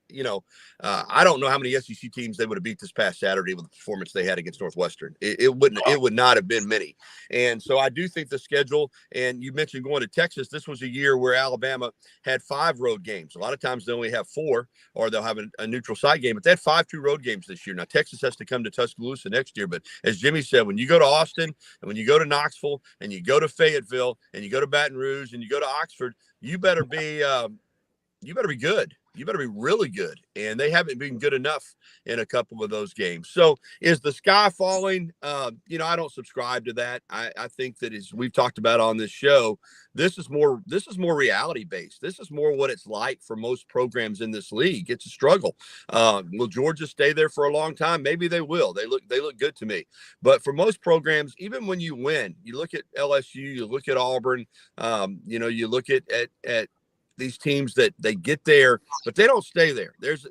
I don't know how many SEC teams they would have beat this past Saturday with the performance they had against Northwestern. It would not have been many. And so I do think the schedule, and you mentioned going to Texas, this was a year where Alabama had 5 road games. A lot of times they only have 4, or they'll have a neutral site game, but they had 5 true road games this year. Now Texas has to come to Tuscaloosa next year, but as Jimmy said, when you go to Austin and when you go to Knoxville and you go to Fayetteville and you go to Baton Rouge and you go to Oxford, you better be good. You better be really good. And they haven't been good enough in a couple of those games. So is the sky falling? I don't subscribe to that. I think that, as we've talked about on this show, this is more reality based. This is more what it's like for most programs in this league. It's a struggle. Will Georgia stay there for a long time? Maybe they will. They look good to me. But for most programs, even when you win, you look at LSU, you look at Auburn, you look at these teams that they get there, but they don't stay there. There's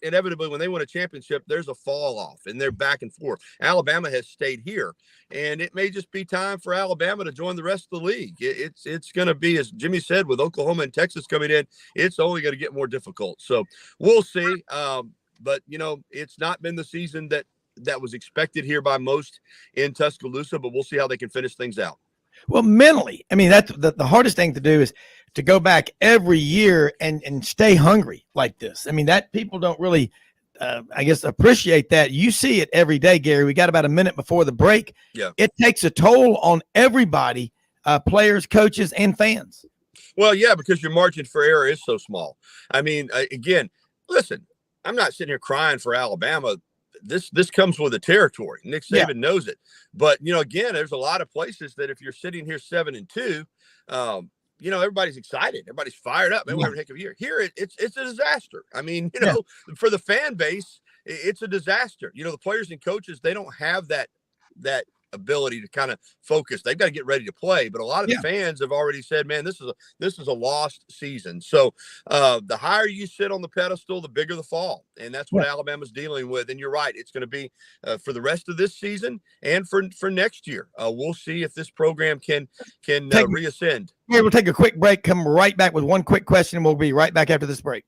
inevitably, when they win a championship, there's a fall off and they're back and forth. Alabama has stayed here, and it may just be time for Alabama to join the rest of the league. It's going to be, as Jimmy said, with Oklahoma and Texas coming in, it's only going to get more difficult. So we'll see. But it's not been the season that was expected here by most in Tuscaloosa, but we'll see how they can finish things out. Well, mentally, that's the hardest thing to do, is to go back every year and stay hungry like this. That people don't really, appreciate that. You see it every day, Gary. We got about a minute before the break. Yeah. It takes a toll on everybody, players, coaches, and fans. Well, yeah, because your margin for error is so small. Again, listen, I'm not sitting here crying for Alabama. This comes with the territory. Nick Saban knows it. But, again, there's a lot of places that if you're sitting here 7-2, everybody's excited. Everybody's fired up. We're having a heck of a year. Here, it's a disaster. For the fan base, it's a disaster. The players and coaches, they don't have that ability to kind of focus. They've got to get ready to play. But a lot of the fans have already said, man, this is a lost season. So the higher you sit on the pedestal, the bigger the fall. And that's what Alabama's dealing with. And you're right. It's going to be for the rest of this season and for next year. We'll see if this program can reascend. Yeah, we'll take a quick break, come right back with one quick question, and we'll be right back after this break.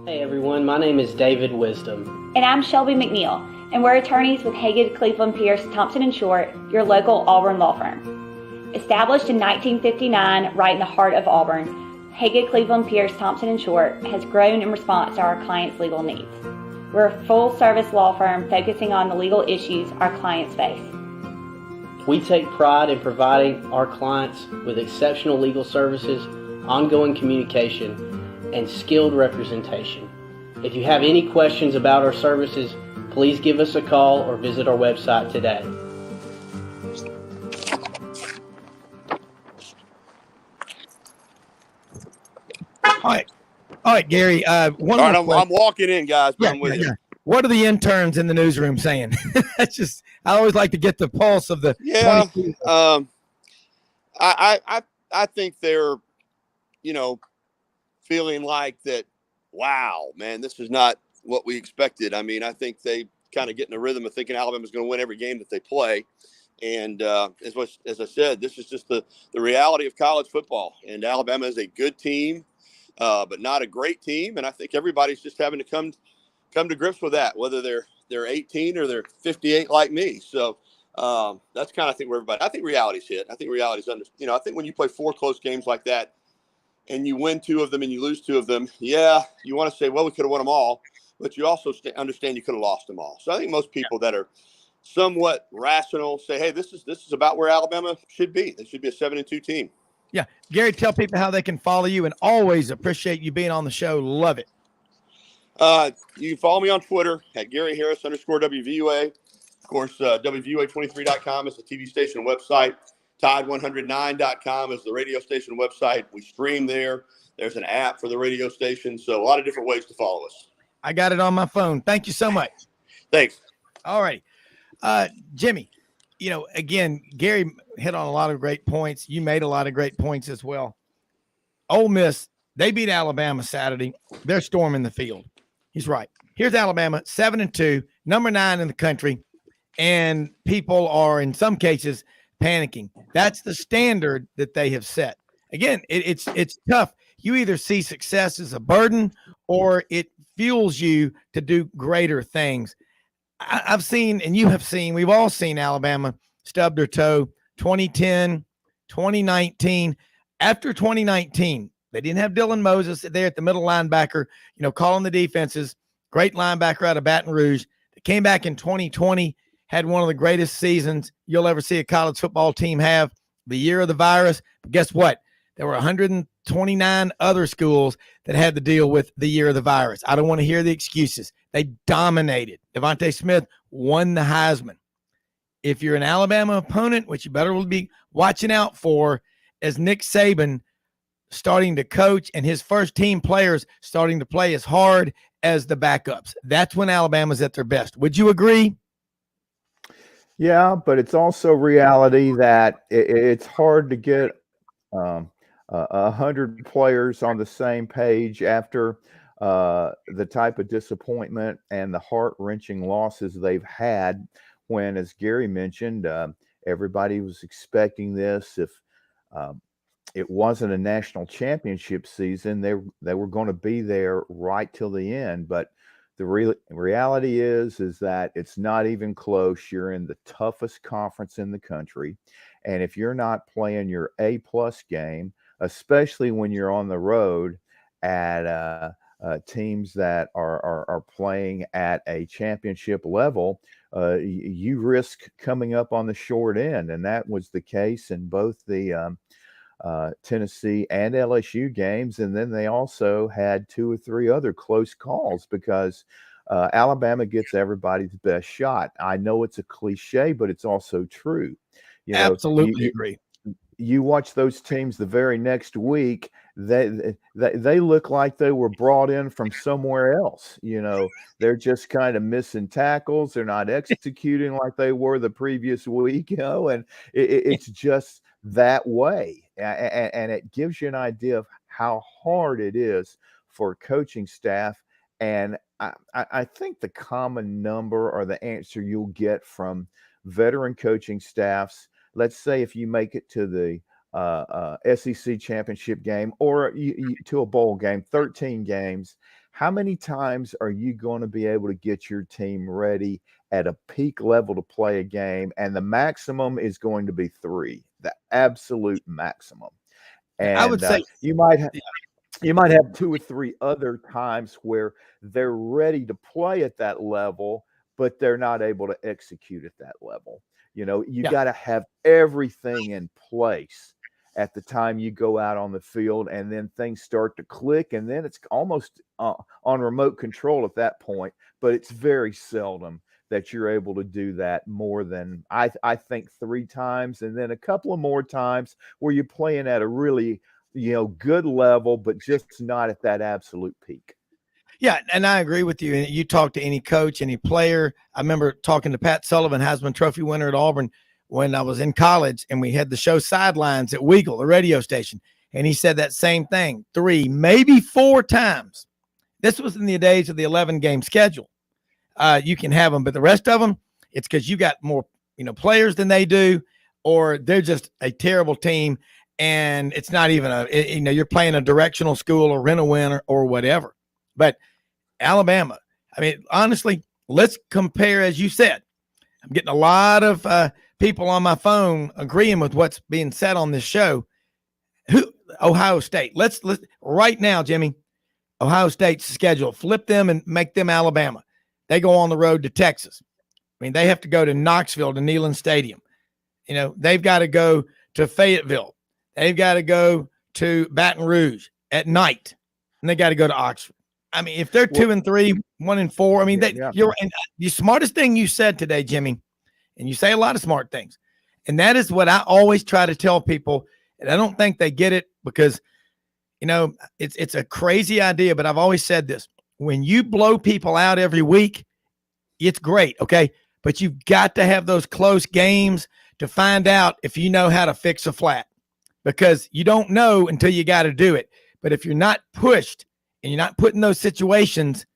Hey everyone, my name is David Wisdom. And I'm Shelby McNeil, and we're attorneys with Haggard, Cleveland, Pierce, Thompson & Short, your local Auburn law firm. Established in 1959 right in the heart of Auburn, Haggett, Cleveland, Pierce, Thompson & Short has grown in response to our clients' legal needs. We're a full-service law firm focusing on the legal issues our clients face. We take pride in providing our clients with exceptional legal services, ongoing communication, and skilled representation. If you have any questions about our services, please give us a call or visit our website today. All right, Gary. One All more right, I'm walking in, guys, but I'm with you. What are the interns in the newsroom saying? That's just, I always like to get the pulse of the. Yeah. I think they're, feeling like that. Wow, man, this is not what we expected. I mean, I think they kind of get in a rhythm of thinking Alabama's going to win every game that they play. And as I said, this is just the reality of college football. And Alabama is a good team, but not a great team. And I think everybody's just having to come to grips with that, whether they're 18 or they're 58 like me. So that's kind of, I think, where everybody. I think reality's hit. I think reality's under. I think when you play 4 close games like that, and you win 2 of them and you lose 2 of them, yeah, you want to say, well, we could have won them all, but you also understand you could have lost them all. So I think most people that are somewhat rational say, hey, this is about where Alabama should be. They should be a 7-2 team. Yeah. Gary, tell people how they can follow you, and always appreciate you being on the show. Love it. You can follow me on Twitter at Gary Harris _WVUA. Of course, WVUA23.com is the TV station website. Tide109.com is the radio station website. We stream there. There's an app for the radio station. So a lot of different ways to follow us. I got it on my phone. Thank you so much. Thanks. All right. Jimmy, again, Gary hit on a lot of great points. You made a lot of great points as well. Ole Miss, they beat Alabama Saturday. They're storming the field. He's right. Here's Alabama, 7-2, number 9 in the country. And people are, in some cases, panicking. That's the standard that they have set. Again, it's tough. You either see success as a burden or it fuels you to do greater things. I've seen, and you have seen, we've all seen Alabama stub their toe. 2010, 2019. After 2019, they didn't have Dylan Moses there at the middle linebacker, calling the defenses. Great linebacker out of Baton Rouge. They came back in 2020, had one of the greatest seasons you'll ever see a college football team have, the year of the virus. But guess what? There were 129 other schools that had to deal with the year of the virus. I don't want to hear the excuses. They dominated. Devontae Smith won the Heisman. If you're an Alabama opponent, which you better be watching out for, as Nick Saban starting to coach and his first team players starting to play as hard as the backups. That's when Alabama's at their best. Would you agree? Yeah, but it's also reality that it's hard to get 100 players on the same page after the type of disappointment and the heart-wrenching losses they've had when, as Gary mentioned, everybody was expecting this. If it wasn't a national championship season, they were going to be there right till the end. But the reality is that it's not even close. You're in the toughest conference in the country. And if you're not playing your A-plus game, especially when you're on the road at teams that are playing at a championship level, you risk coming up on the short end. And that was the case in both the Tennessee and LSU games. And then they also had 2 or 3 other close calls because Alabama gets everybody's best shot. I know it's a cliche, but it's also true. Absolutely agree. You watch those teams the very next week, they look like they were brought in from somewhere else. They're just kind of missing tackles. They're not executing like they were the previous week, and it's just that way. And it gives you an idea of how hard it is for a coaching staff. And I think the common number or the answer you'll get from veteran coaching staffs, let's say if you make it to the SEC championship game or to a bowl game, 13 games, how many times are you going to be able to get your team ready at a peak level to play a game? And the maximum is going to be 3. the absolute maximum. And I would say you might have 2 or 3 other times where they're ready to play at that level, but they're not able to execute at that level. You got to have everything in place at the time you go out on the field, and then things start to click, and then it's almost on remote control at that point. But it's very seldom that you're able to do that more than I think 3 times, and then a couple of more times where you're playing at a really good level, but just not at that absolute peak. Yeah, and I agree with you. And you talk to any coach, any player. I remember talking to Pat Sullivan, Heisman Trophy winner at Auburn, when I was in college, and we had the show Sidelines at Weagle, the radio station. And he said that same thing 3, maybe 4 times. This was in the days of the 11-game schedule. You can have them, but the rest of them, it's because you got more, players than they do, or they're just a terrible team. And it's not even you're playing a directional school or rent-a-win or whatever. But Alabama, I mean, honestly, let's compare, as you said. I'm getting a lot of people on my phone agreeing with what's being said on this show. Ohio State. Let's right now, Jimmy, Ohio State's schedule, flip them and make them Alabama. They go on the road to Texas. I mean, they have to go to Knoxville, to Neyland Stadium. They've got to go to Fayetteville. They've got to go to Baton Rouge at night, and they got to go to Oxford. I mean, if they're 2-3, 1-4, I mean, you're and the smartest thing you said today, Jimmy, and you say a lot of smart things, and that is what I always try to tell people, and I don't think they get it because, it's a crazy idea, but I've always said this. When you blow people out every week, it's great, okay? But you've got to have those close games to find out if you know how to fix a flat, because you don't know until you got to do it. But if you're not pushed and you're not put in those situations,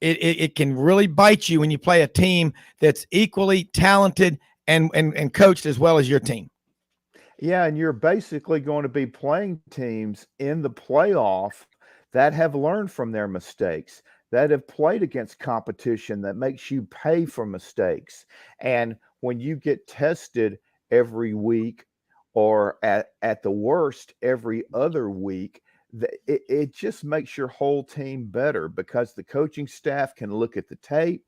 it can really bite you when you play a team that's equally talented and coached as well as your team. Yeah, and you're basically going to be playing teams in the playoff that have learned from their mistakes, that have played against competition that makes you pay for mistakes. And when you get tested every week, or at the worst every other week, it just makes your whole team better, because the coaching staff can look at the tape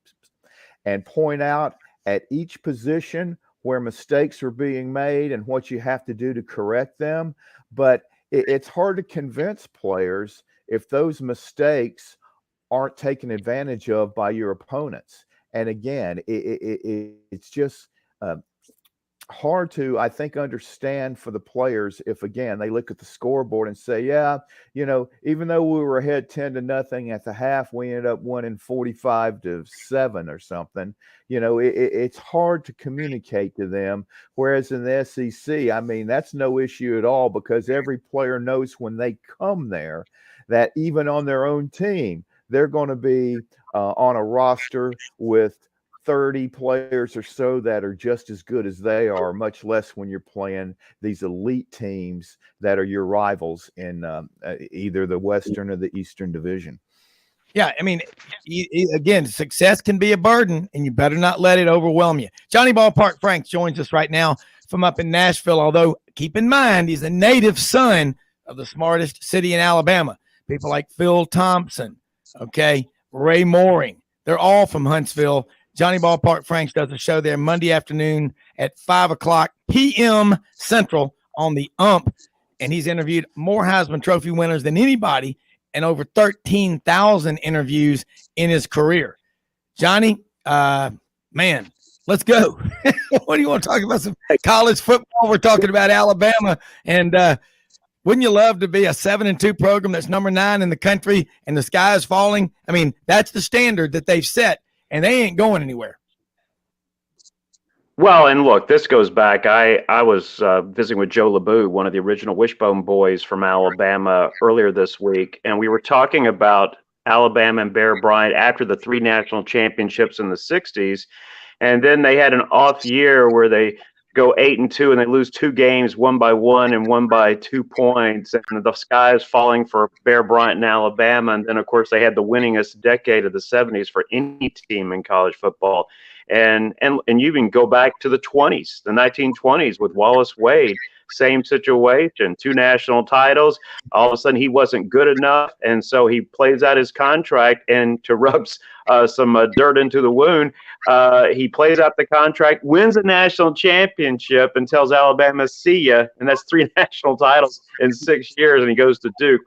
and point out at each position where mistakes are being made and what you have to do to correct them. But it's hard to convince players if those mistakes aren't taken advantage of by your opponents. And again, it's just hard to, I think, understand for the players if, again, they look at the scoreboard and say, yeah, even though we were ahead 10-0 at the half, we ended up winning 45-7 or something. It's hard to communicate to them. Whereas in the SEC, I mean, that's no issue at all, because every player knows when they come there that even on their own team, they're going to be on a roster with 30 players or so that are just as good as they are, much less when you're playing these elite teams that are your rivals in either the Western or the Eastern Division. Yeah, I mean, again, success can be a burden, and you better not let it overwhelm you. Johnny Ballpark Franks joins us right now from up in Nashville, although keep in mind he's a native son of the smartest city in Alabama. People like Phil Thompson, Ray Mooring, they're all from Huntsville. Johnny Ballpark Franks does a show there Monday afternoon at 5:00 p.m. Central on the UMP, and he's interviewed more Heisman Trophy winners than anybody and over 13,000 interviews in his career. Johnny, man, let's go. What do you want to talk about? Some college football? We're talking about Alabama, and wouldn't you love to be a 7-2 program that's number 9 in the country and the sky is falling? I mean, that's the standard that they've set, and they ain't going anywhere. Well, and look, this goes back. I was visiting with Joe LeBou, one of the original Wishbone boys from Alabama, earlier this week, and we were talking about Alabama and Bear Bryant after the 3 national championships in the 60s, and then they had an off year where they go 8-2 and they lose 2 games, 1 by 1 and 1 by 2 points, and the sky is falling for Bear Bryant in Alabama. And then, of course, they had the winningest decade of the 70s for any team in college football. And you even go back to the 20s, the 1920s with Wallace Wade. Same situation, 2 national titles. All of a sudden, he wasn't good enough, and so he plays out his contract. And to rub some dirt into the wound, he plays out the contract, wins a national championship, and tells Alabama, "See ya." And that's 3 national titles in 6 years, and he goes to Duke.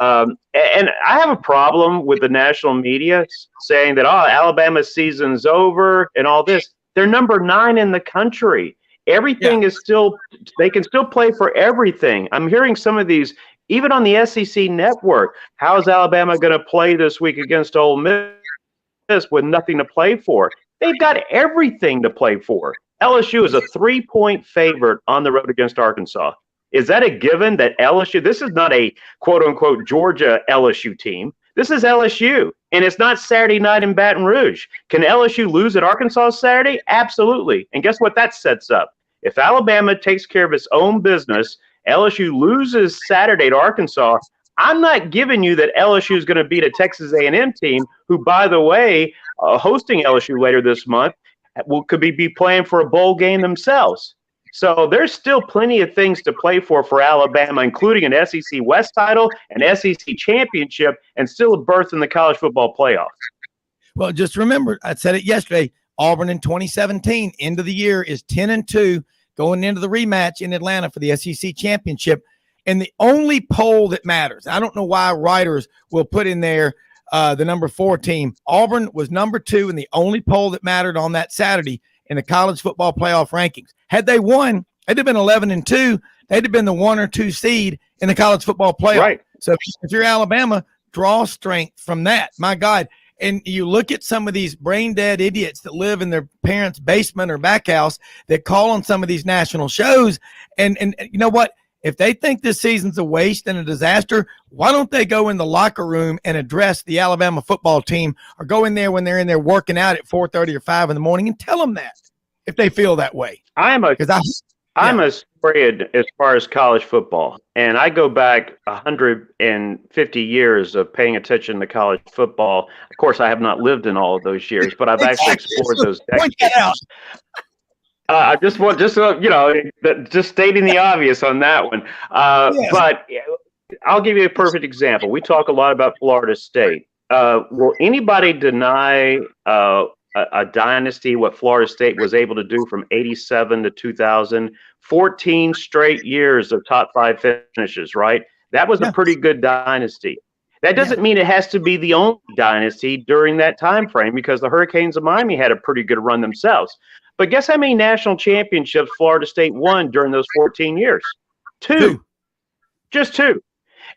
And I have a problem with the national media saying that, Alabama's season's over and all this. They're number 9 in the country. Everything is still, they can still play for everything. I'm hearing some of these, even on the SEC network. How is Alabama going to play this week against Ole Miss with nothing to play for? They've got everything to play for. LSU is a 3-point favorite on the road against Arkansas. Is that a given that LSU, this is not a quote unquote Georgia LSU team. This is LSU, and it's not Saturday night in Baton Rouge. Can LSU lose at Arkansas Saturday? Absolutely. And guess what that sets up? If Alabama takes care of its own business, LSU loses Saturday to Arkansas, I'm not giving you that LSU is going to beat a Texas A&M team who, by the way, hosting LSU later this month, could be playing for a bowl game themselves. So there's still plenty of things to play for Alabama, including an SEC West title, an SEC championship, and still a berth in the college football playoff. Well, just remember, I said it yesterday, Auburn in 2017, end of the year, is 10-2, going into the rematch in Atlanta for the SEC championship. And the only poll that matters, I don't know why writers will put in there the number 4 team. Auburn was number 2, and the only poll that mattered on that Saturday in the college football playoff rankings. Had they won, they'd have been 11-2. They'd have been the 1 or 2 seed in the college football playoff. Right. So if you're Alabama, draw strength from that. My God. And you look at some of these brain dead idiots that live in their parents' basement or back house that call on some of these national shows. And you know what? If they think this season's a waste and a disaster, why don't they go in the locker room and address the Alabama football team, or go in there when they're in there working out at 4:30 or 5 in the morning and tell them that if they feel that way. I'm a spread as far as college football, and I go back 150 years of paying attention to college football. Of course, I have not lived in all of those years, but I've actually explored those decades. Just stating the obvious on that one. But I'll give you a perfect example. We talk a lot about Florida State. Will anybody deny a dynasty, what Florida State was able to do from 87 to 2000, 14 straight years of top 5 finishes, right? That was a pretty good dynasty. That doesn't mean it has to be the only dynasty during that time frame, because the Hurricanes of Miami had a pretty good run themselves. But guess how many national championships Florida State won during those 14 years? 2. Just 2.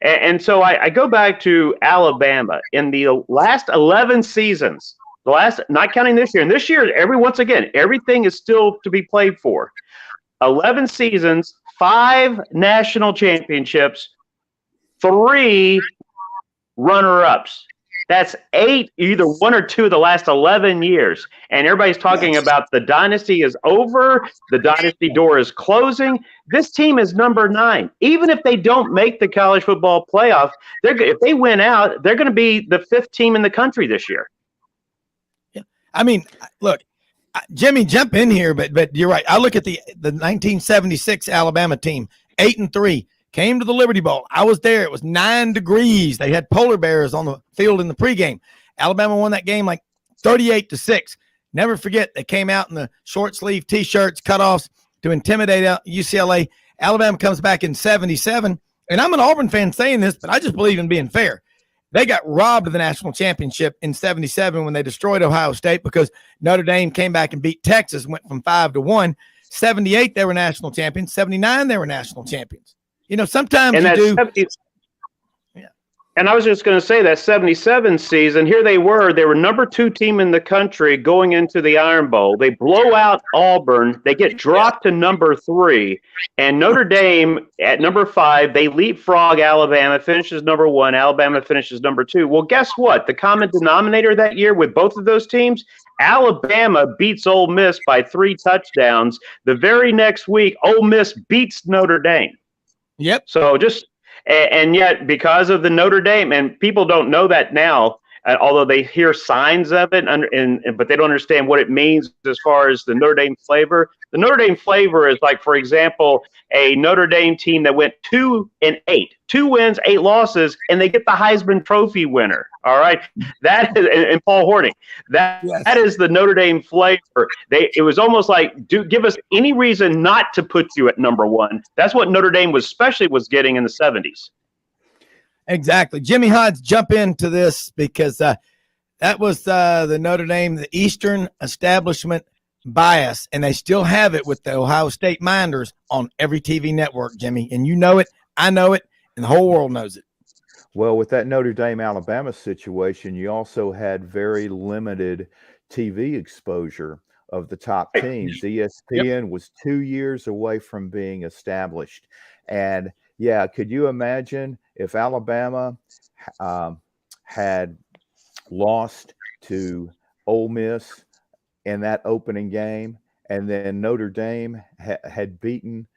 And so I go back to Alabama. In the last 11 seasons, not counting this year, and this year, everything is still to be played for. 11 seasons, 5 national championships, 3 runner-ups. That's 8, either 1 or 2 of the last 11 years. And everybody's talking about the dynasty is over, the dynasty door is closing. This team is number 9. Even if they don't make the college football playoff, if they win out, they're going to be the 5th team in the country this year. Yeah, I mean, look, Jimmy, jump in here, but you're right. I look at the 1976 Alabama team, 8-3. Came to the Liberty Bowl. I was there. It was 9 degrees. They had polar bears on the field in the pregame. Alabama won that game like 38-6. Never forget, they came out in the short sleeve T-shirts, cutoffs to intimidate UCLA. Alabama comes back in 77. And I'm an Auburn fan saying this, but I just believe in being fair. They got robbed of the national championship in 77 when they destroyed Ohio State because Notre Dame came back and beat Texas, went from 5-1. 78, they were national champions. 79, they were national champions. You know, sometimes you do. And I was just going to say that 77 season, here they were number 2 team in the country going into the Iron Bowl. They blow out Auburn. They get dropped to number 3. And Notre Dame at number 5, they leapfrog Alabama, finishes number 1. Alabama finishes number 2. Well, guess what? The common denominator that year with both of those teams, Alabama beats Ole Miss by 3 touchdowns. The very next week, Ole Miss beats Notre Dame. Yep. So and yet, because of the Notre Dame, and people don't know that now, although they hear signs of it, but they don't understand what it means as far as the Notre Dame flavor. The Notre Dame flavor is like, for example, a Notre Dame team that went 2-8, 2 wins, 8 losses, and they get the Heisman Trophy winner. All right, that is, and Paul Hornung. That is the Notre Dame flavor. It was almost like, give us any reason not to put you at number 1. That's what Notre Dame was getting in the 70s. Exactly. Jimmy Hodge, jump into this because that was the Notre Dame, the Eastern establishment bias, and they still have it with the Ohio State Minders on every TV network, Jimmy. And you know it, I know it, and the whole world knows it. Well, with that Notre Dame-Alabama situation, you also had very limited TV exposure of the top teams. ESPN was 2 years away from being established. And, yeah, could you imagine if Alabama had lost to Ole Miss in that opening game, and then Notre Dame had beaten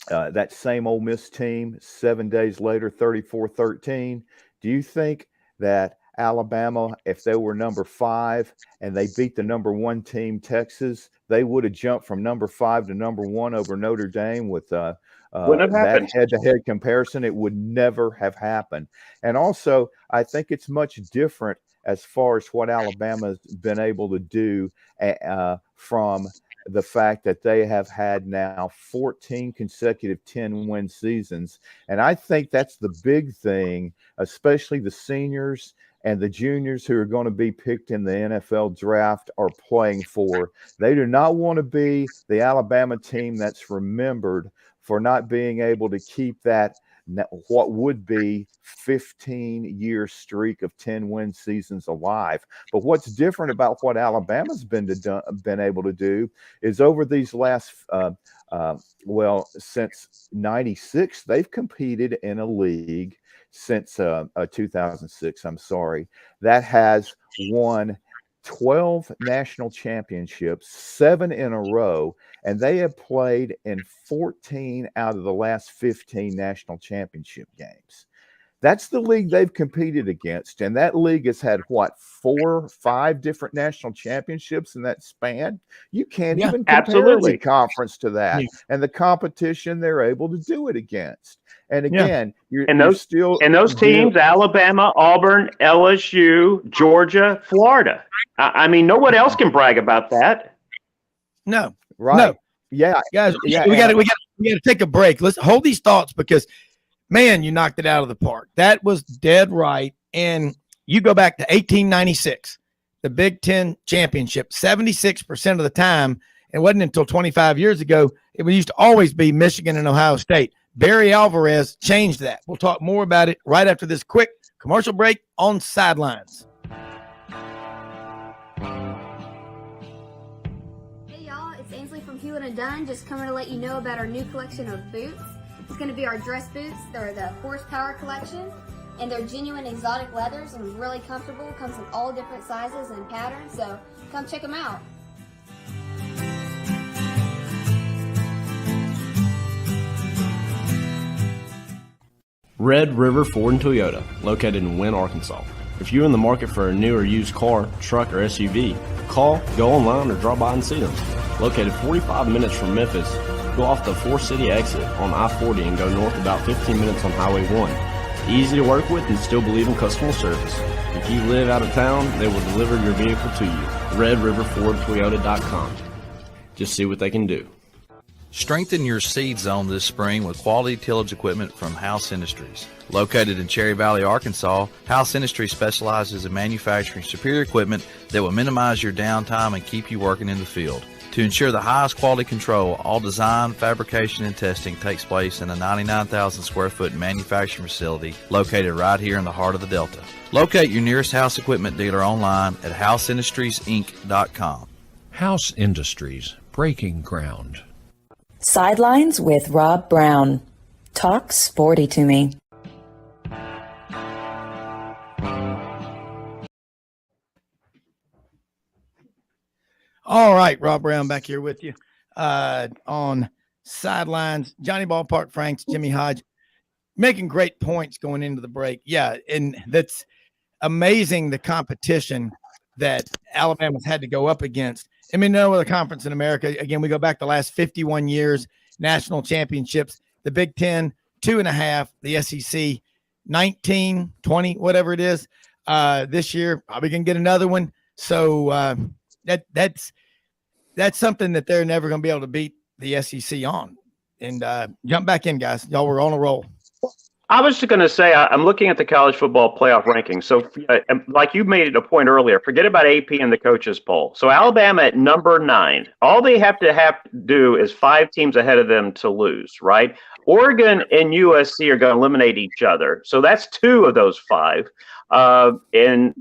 that same Ole Miss team 7 days later, 34-13. Do you think that Alabama, if they were number 5 and they beat the number 1 team, Texas, they would have jumped from number 5 to number 1 over Notre Dame with that head-to-head comparison? It would never have happened. And also, I think it's much different as far as what Alabama's been able to do from the fact that they have had now 14 consecutive 10-win seasons. And I think that's the big thing, especially the seniors and the juniors who are going to be picked in the NFL draft are playing for. They do not want to be the Alabama team that's remembered for not being able to keep that what would be 15-year streak of 10-win seasons alive. But what's different about what Alabama's been able to do is over these last, since 96, they've competed in a league since 2006, that has won 12 national championships, 7 in a row, and they have played in 14 out of the last 15 national championship games. That's the league they've competed against, and that league has had, 4 or 5 different national championships in that span? You can't even compare the conference to that, and the competition they're able to do it against. And again, those teams, Alabama, Auburn, LSU, Georgia, Florida. I mean, no one else can brag about that. No, right? No. Yeah, guys, we got to take a break. Let's hold these thoughts because, man, you knocked it out of the park. That was dead right. And you go back to 1896, the Big Ten championship, 76% of the time. It wasn't until 25 years ago. It used to always be Michigan and Ohio State. Barry Alvarez changed that. We'll talk more about it right after this quick commercial break on Sidelines. Hey y'all, it's Ainsley from Hewlett & Dunn, just coming to let you know about our new collection of boots. It's going to be our dress boots. They're the Horsepower collection, and they're genuine exotic leathers and really comfortable. Comes in all different sizes and patterns, so come check them out. Red River Ford and Toyota, located in Wynne, Arkansas. If you're in the market for a new or used car, truck, or SUV, call, go online, or drop by and see them. Located 45 minutes from Memphis, go off the 4-city exit on I-40 and go north about 15 minutes on Highway 1. Easy to work with and still believe in customer service. If you live out of town, they will deliver your vehicle to you. RedRiverFordToyota.com. Just see what they can do. Strengthen your seed zone this spring with quality tillage equipment from House Industries. Located in Cherry Valley, Arkansas, House Industries specializes in manufacturing superior equipment that will minimize your downtime and keep you working in the field. To ensure the highest quality control, all design, fabrication, and testing takes place in a 99,000 square foot manufacturing facility located right here in the heart of the Delta. Locate your nearest House Equipment dealer online at houseindustriesinc.com. House Industries, breaking ground. Sidelines with Rob Browne. Talk sporty to me. All right, Rob Browne back here with you on Sidelines. Johnny Ballpark Franks, Jimmy Hodge, making great points going into the break. Yeah, and that's amazing, the competition that Alabama's had to go up against. I mean, no other conference in America. Again, we go back the last 51 years, national championships, the Big Ten, 2.5, the SEC, 19, 20, whatever it is. This year, probably going to get another one. So that's something that they're never going to be able to beat the SEC on. And jump back in, guys. Y'all were on a roll. I was just going to say, I'm looking at the college football playoff rankings. So, like you made a point earlier, forget about AP and the coaches poll. So, Alabama at number 9. All they have to do is 5 teams ahead of them to lose, right? Oregon and USC are going to eliminate each other. So, that's 2 of those 5. And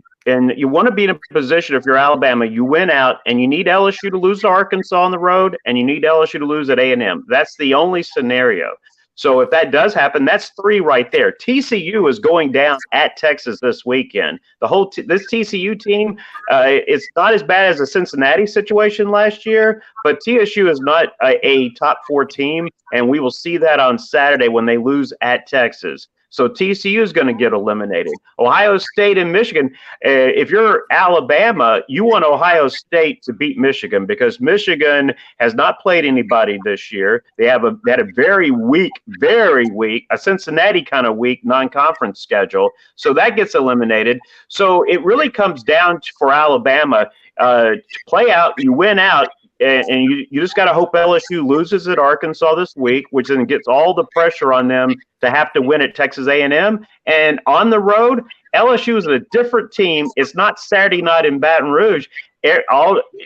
you want to be in a position, if you're Alabama, you win out, and you need LSU to lose to Arkansas on the road, and you need LSU to lose at A&M. That's the only scenario. So if that does happen, that's 3 right there. TCU is going down at Texas this weekend. This TCU team, it's not as bad as the Cincinnati situation last year, but TSU is not a top 4 team, and we will see that on Saturday when they lose at Texas. So TCU is going to get eliminated. Ohio State and Michigan, if you're Alabama, you want Ohio State to beat Michigan because Michigan has not played anybody this year. They had a very weak, a Cincinnati kind of weak non-conference schedule. So that gets eliminated. So it really comes down for Alabama to play out. You win out. And you just got to hope LSU loses at Arkansas this week, which then gets all the pressure on them to have to win at Texas A&M. And on the road, LSU is a different team. It's not Saturday night in Baton Rouge.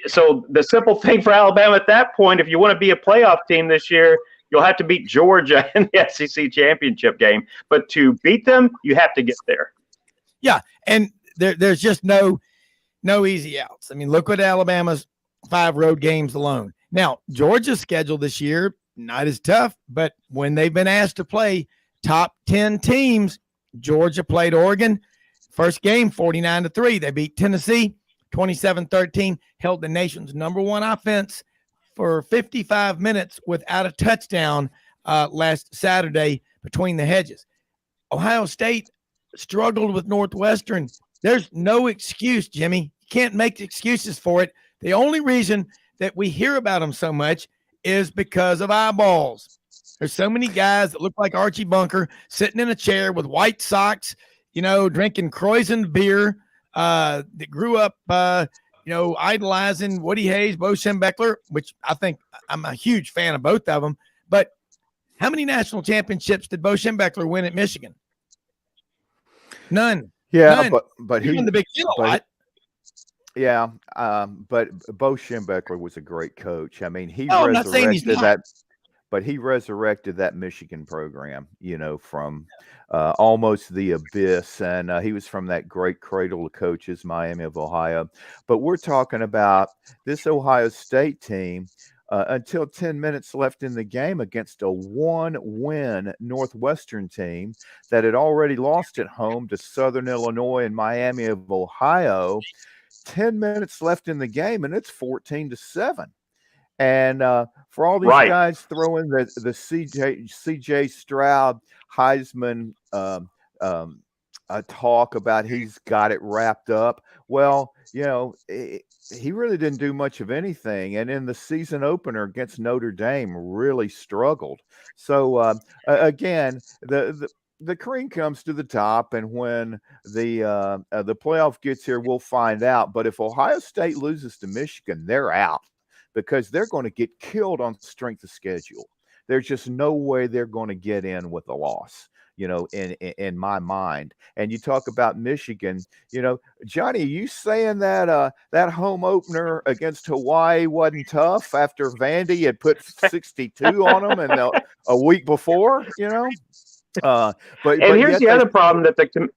So the simple thing for Alabama at that point, if you want to be a playoff team this year, you'll have to beat Georgia in the SEC championship game. But to beat them, you have to get there. Yeah, and there's just no easy outs. I mean, look at Alabama's 5 road games alone. Now, Georgia's schedule this year, not as tough, but when they've been asked to play top 10 teams, Georgia played Oregon. First game, 49-3. They beat Tennessee 27-13, held the nation's number 1 offense for 55 minutes without a touchdown last Saturday between the hedges. Ohio State struggled with Northwestern. There's no excuse, Jimmy. You can't make excuses for it. The only reason that we hear about them so much is because of eyeballs. There's so many guys that look like Archie Bunker sitting in a chair with white socks, drinking Croissant beer, that grew up, idolizing Woody Hayes, Bo Schembechler, which I think I'm a huge fan of both of them. But how many national championships did Bo Schembechler win at Michigan? None. Yeah, None. but he won the Big Ten a lot. Yeah, but Bo Schembechler was a great coach. I mean, I'm not saying he's not. But he resurrected that Michigan program, from almost the abyss. And he was from that great cradle of coaches, Miami of Ohio. But we're talking about this Ohio State team until 10 minutes left in the game against a 1-win Northwestern team that had already lost at home to Southern Illinois and Miami of Ohio. 10 minutes left in the game, and it's 14-7. And for all these guys throwing the CJ Stroud Heisman talk about he's got it wrapped up. Well, he really didn't do much of anything. And in the season opener against Notre Dame, really struggled. So again, the cream comes to the top, and when the playoff gets here, we'll find out. But if Ohio State loses to Michigan, they're out because they're going to get killed on strength of schedule. there's just no way they're going to get in with a loss, in my mind. And you talk about Michigan, Johnny, are you saying that that home opener against Hawaii wasn't tough after Vandy had put 62 on them and a week before, but here's the other problem that the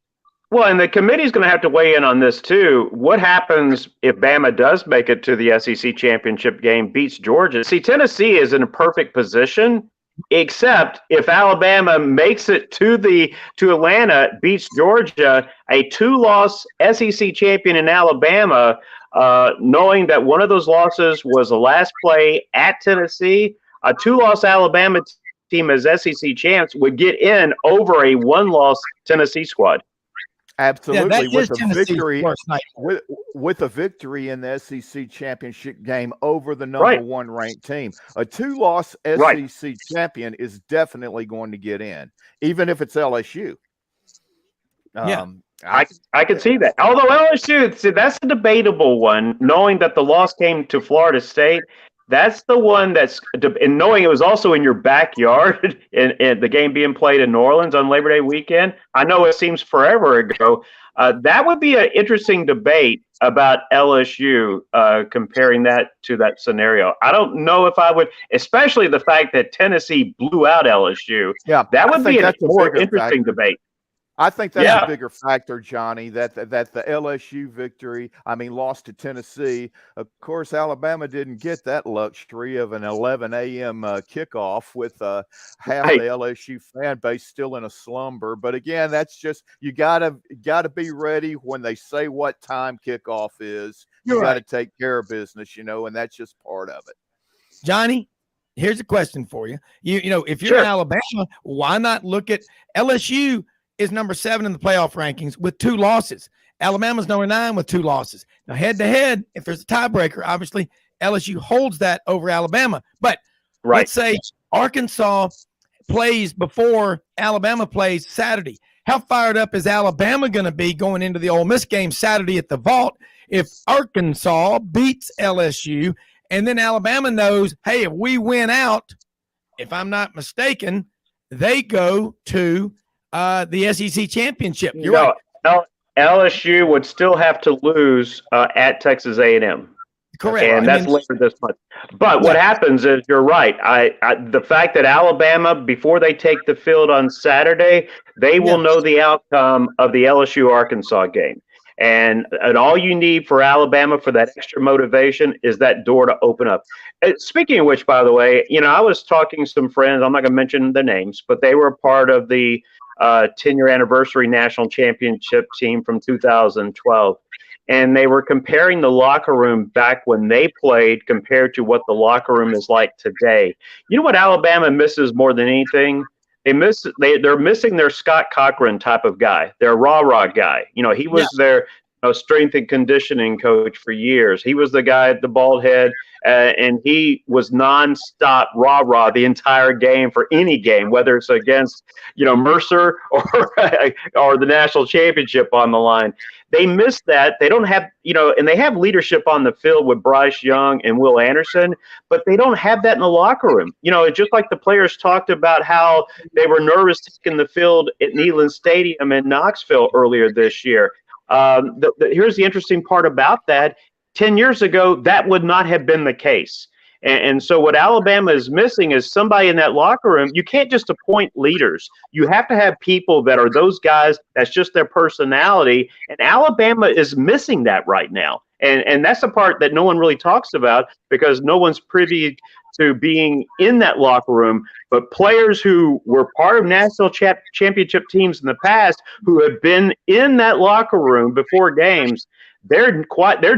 committee's going to have to weigh in on this too. What happens if Bama does make it to the SEC championship game, beats Georgia? See, Tennessee is in a perfect position, except if Alabama makes it to Atlanta, beats Georgia, a 2-loss SEC champion in Alabama, knowing that one of those losses was the last play at Tennessee, a 2-loss Alabama team as SEC champs would get in over a 1-loss Tennessee squad. Absolutely, with a victory in the SEC championship game over the number one ranked team, a 2-loss SEC champion is definitely going to get in, even if it's LSU. I can see that. Although LSU, that's a debatable one. Knowing that the loss came to Florida State, that's the one and knowing it was also in your backyard and the game being played in New Orleans on Labor Day weekend. I know it seems forever ago. That would be an interesting debate about LSU, comparing that to that scenario. I don't know if I would, especially the fact that Tennessee blew out LSU. Yeah, that would be a more interesting debate. I think that's a bigger factor, Johnny, that the LSU victory, lost to Tennessee. Of course, Alabama didn't get that luxury of an 11 a.m. kickoff with half the LSU fan base still in a slumber. But again, that's just, you gotta be ready when they say what time kickoff is. You got to take care of business, and that's just part of it. Johnny, here's a question for you. If you're in Alabama, why not look at LSU? Is number 7 in the playoff rankings with 2 losses. Alabama's number 9 with 2 losses. Now, head-to-head, if there's a tiebreaker, obviously LSU holds that over Alabama. But let's say Arkansas plays before Alabama plays Saturday. How fired up is Alabama going to be going into the Ole Miss game Saturday at the Vault if Arkansas beats LSU, and then Alabama knows, hey, if we win out, if I'm not mistaken, they go to the SEC championship. You're right. LSU would still have to lose at Texas A&M. Correct. And that's later this month. But what happens is, you're right. The fact that Alabama, before they take the field on Saturday, they will know the outcome of the LSU-Arkansas game. And all you need for Alabama for that extra motivation is that door to open up. Speaking of which, by the way, I was talking to some friends. I'm not going to mention their names, but they were a part of the 10-year anniversary national championship team from 2012. And they were comparing the locker room back when they played compared to what the locker room is like today. You know what Alabama misses more than anything? They're missing their Scott Cochran type of guy, their rah-rah guy. He was their strength and conditioning coach for years. He was the guy at the bald head, and he was nonstop rah-rah the entire game for any game, whether it's against Mercer or the national championship on the line. They miss that. They don't have, and they have leadership on the field with Bryce Young and Will Anderson, but they don't have that in the locker room. Just like the players talked about how they were nervous taking the field at Neyland Stadium in Knoxville earlier this year. Here's the interesting part about that. 10 years ago, that would not have been the case. And so what Alabama is missing is somebody in that locker room. You can't just appoint leaders. You have to have people that are those guys. That's just their personality. And Alabama is missing that right now. And that's the part that no one really talks about because no one's privy to being in that locker room. But players who were part of national championship teams in the past who have been in that locker room before games, they're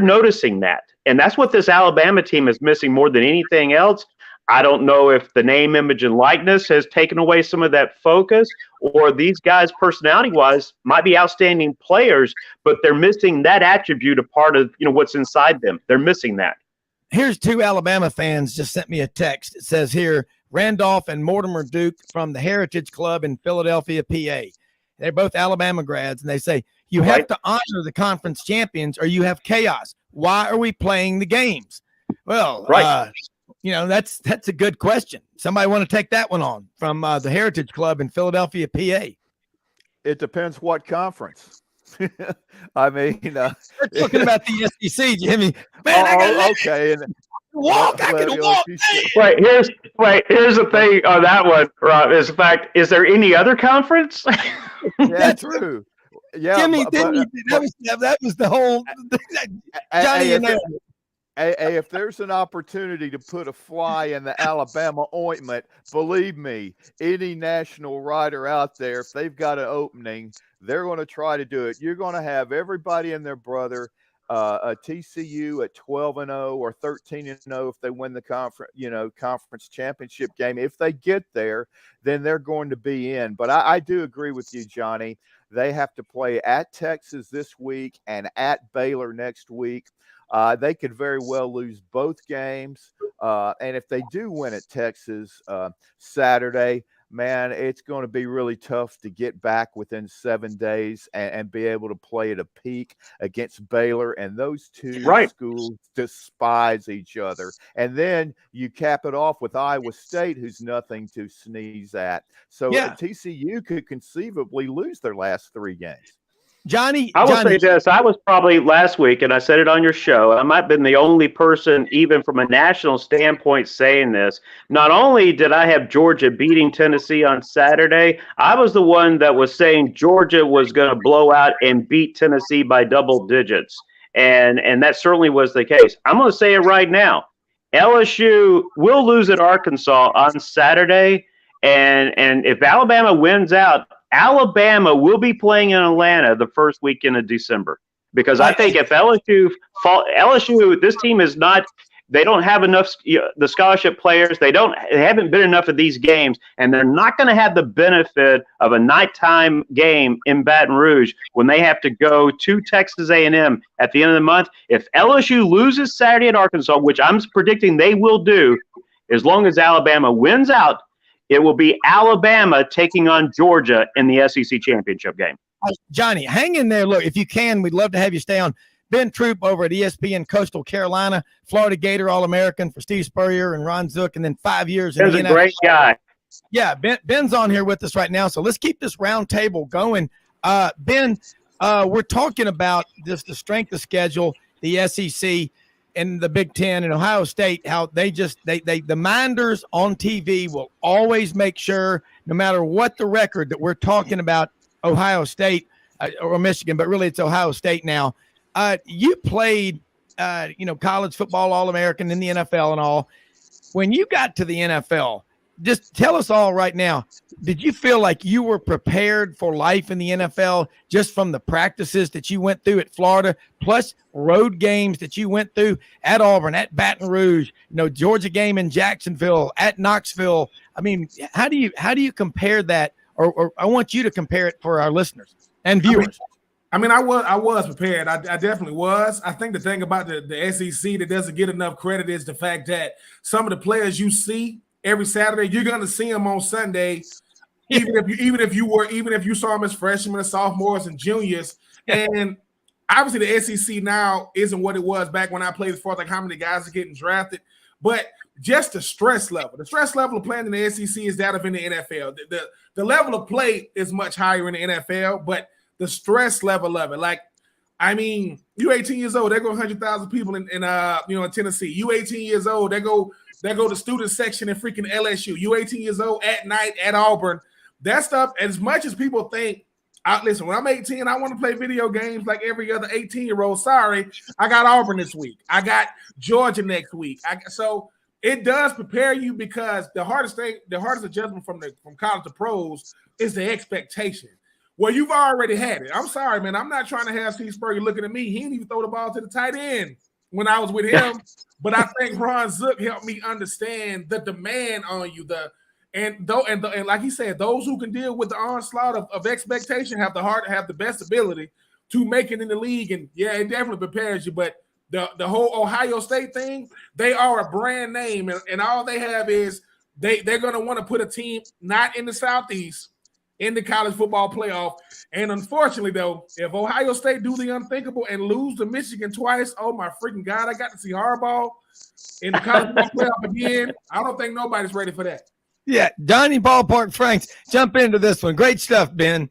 noticing that. And that's what this Alabama team is missing more than anything else. I don't know if the name, image, and likeness has taken away some of that focus, or these guys, personality-wise, might be outstanding players, but they're missing that attribute, a part of what's inside them. They're missing that. Here's 2 Alabama fans just sent me a text. It says here, Randolph and Mortimer Duke from the Heritage Club in Philadelphia, PA. They're both Alabama grads, and they say, you have to honor the conference champions or you have chaos. Why are we playing the games? Well, That's a good question. Somebody want to take that one on from the Heritage Club in Philadelphia, PA? It depends what conference. I mean, we're talking about the SEC, Jimmy. Man, okay. And walk. I can walk. Here's the thing on that one, Rob. Is the fact: is there any other conference? Yeah, true. Yeah, Jimmy, that was the whole Johnny and Hey, if there's an opportunity to put a fly in the Alabama ointment, believe me, any national writer out there, if they've got an opening, they're going to try to do it. You're going to have everybody and their brother, a TCU at 12-0 or 13-0 if they win the conference championship game. If they get there, then they're going to be in. But I do agree with you, Johnny. They have to play at Texas this week and at Baylor next week. They could very well lose both games. And if they do win at Texas Saturday, man, it's going to be really tough to get back within 7 days and be able to play at a peak against Baylor. And those two schools despise each other. And then you cap it off with Iowa State, who's nothing to sneeze at. So TCU could conceivably lose their last 3 games. Johnny, I will say this. I was probably last week, and I said it on your show, I might have been the only person, even from a national standpoint, saying this. Not only did I have Georgia beating Tennessee on Saturday, I was the one that was saying Georgia was going to blow out and beat Tennessee by double digits. And that certainly was the case. I'm going to say it right now. LSU will lose at Arkansas on Saturday. And if Alabama wins out, Alabama will be playing in Atlanta the first weekend of December, because I think if LSU, this team is not, they don't have enough, the scholarship players, they haven't been enough of these games, and they're not going to have the benefit of a nighttime game in Baton Rouge when they have to go to Texas A&M at the end of the month. If LSU loses Saturday at Arkansas, which I'm predicting they will do, as long as Alabama wins out, it will be Alabama taking on Georgia in the SEC championship game. Johnny, hang in there. Look, if you can, we'd love to have you stay on. Ben Troupe over at ESPN Coastal Carolina, Florida Gator All-American for Steve Spurrier and Ron Zook, and then 5 years in the NFL. He's a great guy. Yeah, Ben's on here with us right now, so let's keep this round table going. Ben, we're talking about just the strength of schedule, the SEC, and the Big Ten and Ohio State, how the minders on TV will always make sure, no matter what the record, that we're talking about Ohio State or Michigan, but really it's Ohio State now. You played, college football All-American in the NFL and all. When you got to the NFL, just tell us all right now, did you feel like you were prepared for life in the NFL just from the practices that you went through at Florida, plus road games that you went through at Auburn, at Baton Rouge, Georgia game in Jacksonville, at Knoxville? I mean, how do you compare that? Or I want you to compare it for our listeners and viewers. I was prepared. I definitely was. I think the thing about the SEC that doesn't get enough credit is the fact that some of the players you see every Saturday, you're going to see them on Sunday, even if you saw them as freshmen and sophomores and juniors. And obviously the SEC now isn't what it was back when I played, as far as like how many guys are getting drafted. But just the stress level of playing in the SEC is that of in the NFL. The level of play is much higher in the NFL, but the stress level of it, like, I mean, you 18 years old, there go 100,000 people in Tennessee. You 18 years old, there go the student section in freaking LSU. You 18 years old at night at Auburn. That stuff, as much as people think, listen, when I'm 18, I want to play video games like every other 18-year-old. Sorry, I got Auburn this week. I got Georgia next week. So it does prepare you, because the hardest adjustment from college to pros is the expectation. Well, you've already had it. I'm sorry, man. I'm not trying to have Steve Spurrier looking at me. He didn't even throw the ball to the tight end when I was with him. But I think Ron Zook helped me understand the demand on you. And like he said, those who can deal with the onslaught of expectation have the best ability to make it in the league. And yeah, it definitely prepares you. But the whole Ohio State thing, they are a brand name, and all they have is they're going to want to put a team not in the Southeast in the college football playoff. And unfortunately, though, if Ohio State do the unthinkable and lose to Michigan twice, oh my freaking God, I got to see Harbaugh in the college football playoff again. I don't think nobody's ready for that. Yeah, Donnie Ballpark Franks, jump into this one. Great stuff, Ben.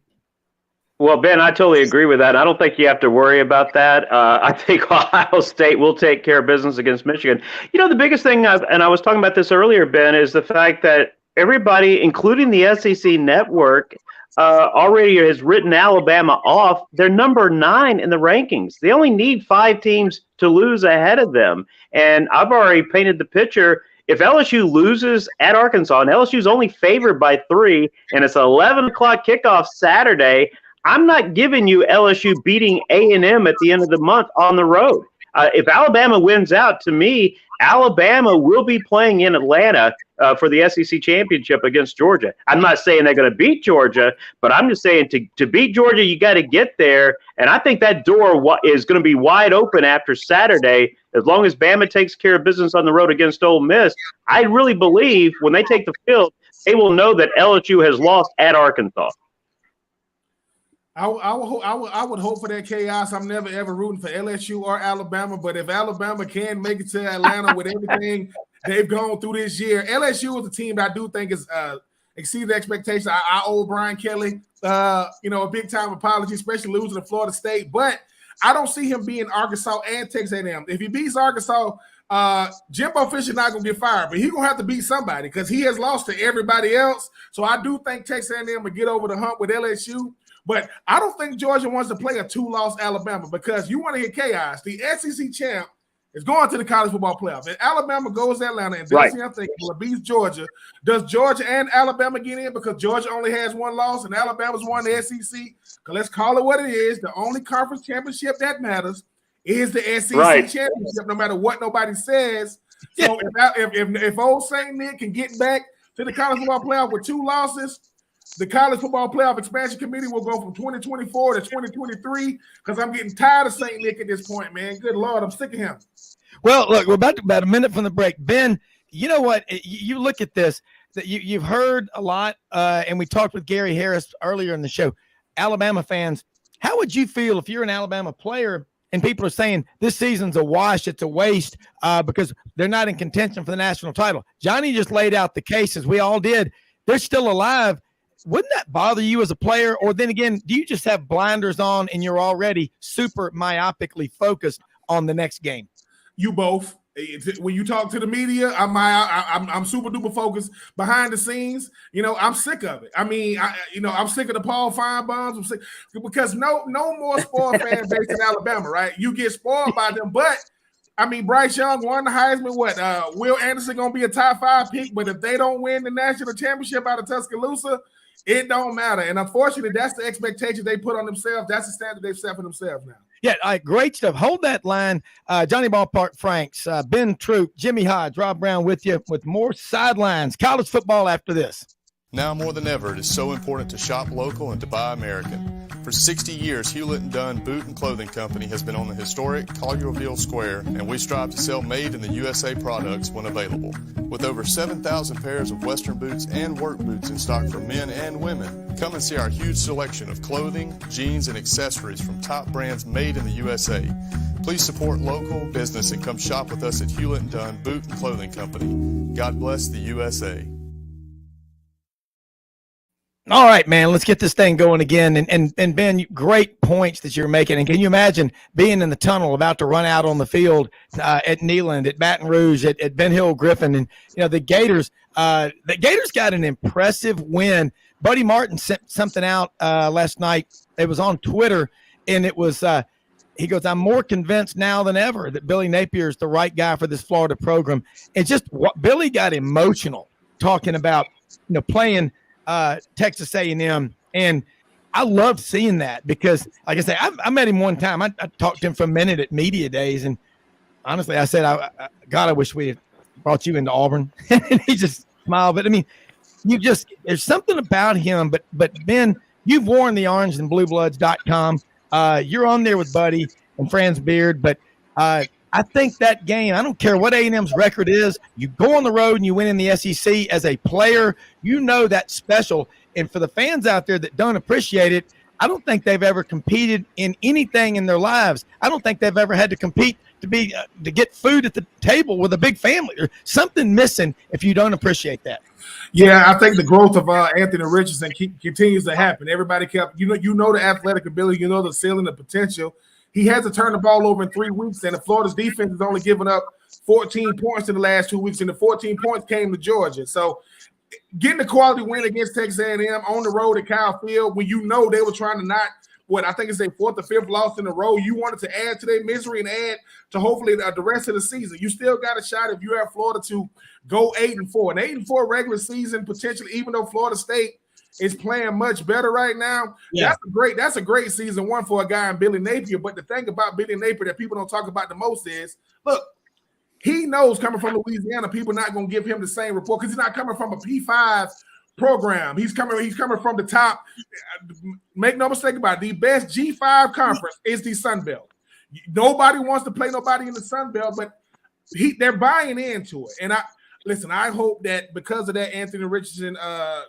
Well, Ben, I totally agree with that. I don't think you have to worry about that. I think Ohio State will take care of business against Michigan. You know, the biggest thing, and I was talking about this earlier, Ben, is the fact that everybody, including the SEC network, already has written Alabama off. They're number 9 in the rankings. They only need 5 teams to lose ahead of them. And I've already painted the picture. If LSU loses at Arkansas, and LSU's only favored by 3, and it's an 11 o'clock kickoff Saturday, I'm not giving you LSU beating A&M at the end of the month on the road. If Alabama wins out, to me, Alabama will be playing in Atlanta for the SEC championship against Georgia. I'm not saying they're going to beat Georgia, but I'm just saying to beat Georgia, you got to get there. And I think that door is going to be wide open after Saturday. As long as Bama takes care of business on the road against Ole Miss, I really believe when they take the field, they will know that LSU has lost at Arkansas. I would hope for that chaos. I'm never ever rooting for LSU or Alabama, but if Alabama can make it to Atlanta with everything they've gone through this year, LSU is a team that I do think is exceeded expectations. I owe Brian Kelly, a big time apology, especially losing to Florida State. But I don't see him being Arkansas and Texas A&M. If he beats Arkansas, Jimbo Fisher not gonna get fired, but he's gonna have to beat somebody because he has lost to everybody else. So I do think Texas A&M will get over the hump with LSU. But I don't think Georgia wants to play a 2-loss Alabama because you want to hit chaos. The SEC champ is going to the college football playoff. If Alabama goes to Atlanta and does beats Georgia, does Georgia and Alabama get in because Georgia only has 1 loss and Alabama's won the SEC? Because let's call it what it is. The only conference championship that matters is the SEC championship, no matter what nobody says. So if old St. Nick can get back to the college football playoff with 2 losses, the College Football Playoff Expansion Committee will go from 2024 to 2023 because I'm getting tired of St. Nick at this point, man. Good Lord, I'm sick of him. Well, look, we're about a minute from the break. Ben, you know what? You look at this. That you've heard a lot, and we talked with Gary Harris earlier in the show. Alabama fans, how would you feel if you're an Alabama player and people are saying this season's a wash, it's a waste because they're not in contention for the national title? Johnny just laid out the cases. We all did. They're still alive. Wouldn't that bother you as a player? Or then again, do you just have blinders on and you're already super myopically focused on the next game? You both. When you talk to the media, I'm super duper focused behind the scenes. I'm sick of it. I mean, I'm sick of the Paul Feinbaums. I'm sick because no more spoiled fan base in Alabama, right? You get spoiled by them, but I mean, Bryce Young won the Heisman. Will Anderson gonna be a top 5 pick? But if they don't win the national championship out of Tuscaloosa, it don't matter. And unfortunately, that's the expectation they put on themselves. That's the standard they've set for themselves now. Yeah, great stuff. Hold that line. Johnny Ballpark Franks, Ben Troupe, Jimmy Hodge, Rob Browne with you with more Sidelines. College football after this. Now more than ever, it is so important to shop local and to buy American. For 60 years, Hewlett & Dunn Boot and Clothing Company has been on the historic Collierville Square, and we strive to sell made in the USA products when available. With over 7,000 pairs of Western boots and work boots in stock for men and women, come and see our huge selection of clothing, jeans, and accessories from top brands made in the USA. Please support local business and come shop with us at Hewlett & Dunn Boot and Clothing Company. God bless the USA. All right, man, let's get this thing going again. And Ben, great points that you're making. And can you imagine being in the tunnel about to run out on the field at Neyland, at Baton Rouge, at Ben Hill Griffin, and the Gators got an impressive win. Buddy Martin sent something out last night. It was on Twitter, and it was he goes, "I'm more convinced now than ever that Billy Napier is the right guy for this Florida program." It's just Billy got emotional talking about playing Texas A&M, and I loved seeing that because, like I say, I met him one time. I talked to him for a minute at media days, and honestly, I said, "God, I wish we had brought you into Auburn." And he just smiled. But I mean, there's something about him. But Ben, you've worn the orangeandbluebloods.com. You're on there with Buddy and Franz Beard, but I think that game, I don't care what A&M's record is, you go on the road and you win in the SEC as a player, that's special. And for the fans out there that don't appreciate it, I don't think they've ever competed in anything in their lives. I don't think they've ever had to compete to get food at the table with a big family. There's something missing if you don't appreciate that. Yeah, I think the growth of Anthony Richardson continues to happen. Everybody kept, you know the athletic ability, you know the ceiling, the potential. He has to turn the ball over in 3 weeks, and the Florida's defense has only given up 14 points in the last 2 weeks, and the 14 points came to Georgia. So getting a quality win against Texas A&M on the road at Kyle Field, when you know they were trying to not, I think it's their 4th or 5th loss in a row, you wanted to add to their misery and add to hopefully the rest of the season. You still got a shot if you have Florida to go 8-4. An 8-4 regular season potentially, even though Florida State is playing much better right now. Yeah. That's a great season one for a guy in Billy Napier. But the thing about Billy Napier that people don't talk about the most is, look, he knows coming from Louisiana, people are not going to give him the same report because he's not coming from a P5 program. He's coming from the top. Make no mistake about it. The best G5 conference is the Sun Belt. Nobody wants to play nobody in the Sun Belt, but they're buying into it. And I hope that because of that, Anthony Richardson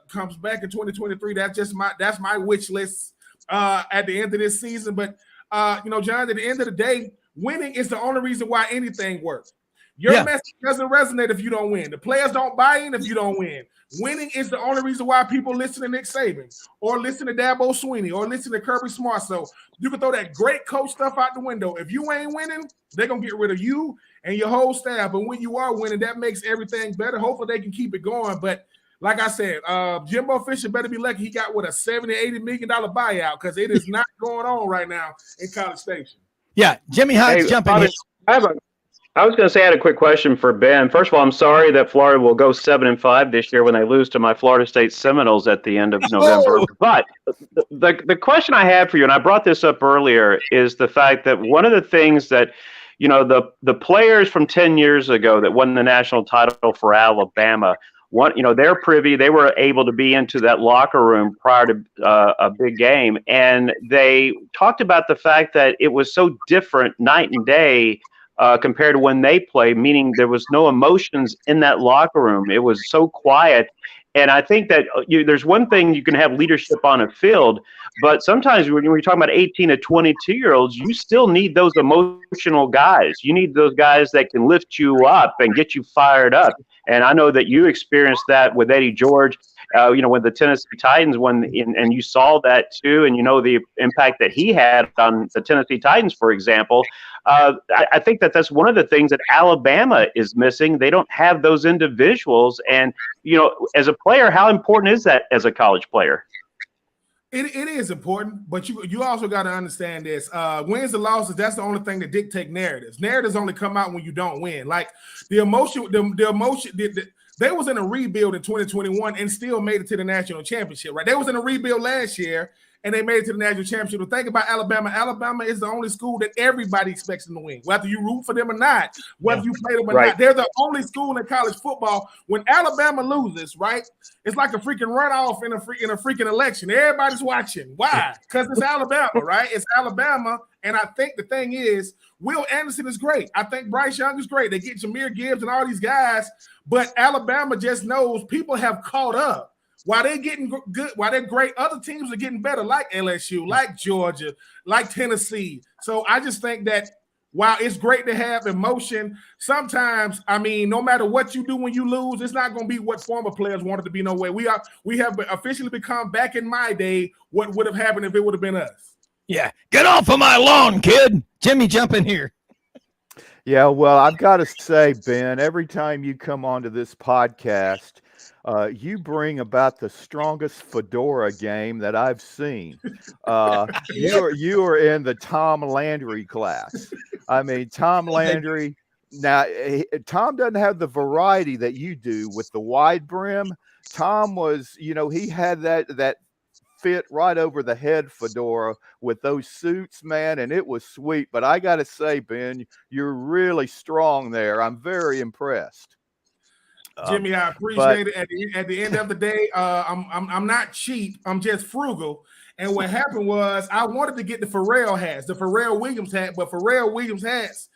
comes back in 2023. That's my wish list at the end of this season. But John, at the end of the day, winning is the only reason why anything works. Your message doesn't resonate if you don't win. The players don't buy in if you don't win. Winning is the only reason why people listen to Nick Saban or listen to Dabo Swinney or listen to Kirby Smart. So you can throw that great coach stuff out the window. If you ain't winning, they're going to get rid of you and your whole staff. But when you are winning, that makes everything better. Hopefully they can keep it going. But like I said, Jimbo Fisher better be lucky he got a $70, $80 million buyout because it is not going on right now in College Station. Yeah, Jimmy Hines jumping in. I was going to say I had a quick question for Ben. First of all, I'm sorry that Florida will go 7-5 this year when they lose to my Florida State Seminoles at the end of November. But the question I had for you, and I brought this up earlier, is the fact that one of the things that, the players from 10 years ago that won the national title for Alabama, they're privy. They were able to be into that locker room prior to a big game, and they talked about the fact that it was so different night and day compared to when they play, meaning there was no emotions in that locker room. It was so quiet. And I think that there's one thing you can have leadership on a field, but sometimes when you're talking about 18 to 22-year-olds, you still need those emotional guys. You need those guys that can lift you up and get you fired up. And I know that you experienced that with Eddie George, when the Tennessee Titans won, and you saw that too, and the impact that he had on the Tennessee Titans, for example. I think that's one of the things that Alabama is missing. They don't have those individuals. And, as a player, how important is that as a college player? It is important, but you also got to understand this. Wins and losses, that's the only thing that dictate narratives. Narratives only come out when you don't win. Like the emotion, they was in a rebuild in 2021 and still made it to the national championship, right? They was in a rebuild last year and they made it to the national championship. The thing about Alabama, Alabama is the only school that everybody expects them to win, whether you root for them or not, whether you play them or not. They're the only school in college football. When Alabama loses, right, it's like a freaking runoff in a freaking election. Everybody's watching. Why? Because it's Alabama, right? It's Alabama. And I think the thing is, Will Anderson is great. I think Bryce Young is great. They get Jahmyr Gibbs and all these guys, but Alabama just knows people have caught up. While they're getting good, while they're great, other teams are getting better, like LSU, like Georgia, like Tennessee. So I just think that while it's great to have emotion, sometimes, no matter what you do when you lose, it's not going to be what former players wanted to be. No way. We have officially become, back in my day, what would have happened if it would have been us. Yeah, get off of my lawn, kid. Jimmy, jump in here. Yeah, well, I've got to say, Ben, every time you come onto this podcast, you bring about the strongest fedora game that I've seen. You are in the Tom Landry class. Tom Landry. Now, Tom doesn't have the variety that you do with the wide brim. Tom was, he had that fit right over the head fedora with those suits, man, and it was sweet. But I got to say, Ben, you're really strong there. I'm very impressed. Jimmy, I appreciate it. At the end of the day, I'm not cheap. I'm just frugal. And what happened was I wanted to get the Pharrell hats, the Pharrell Williams hat, but Pharrell Williams hats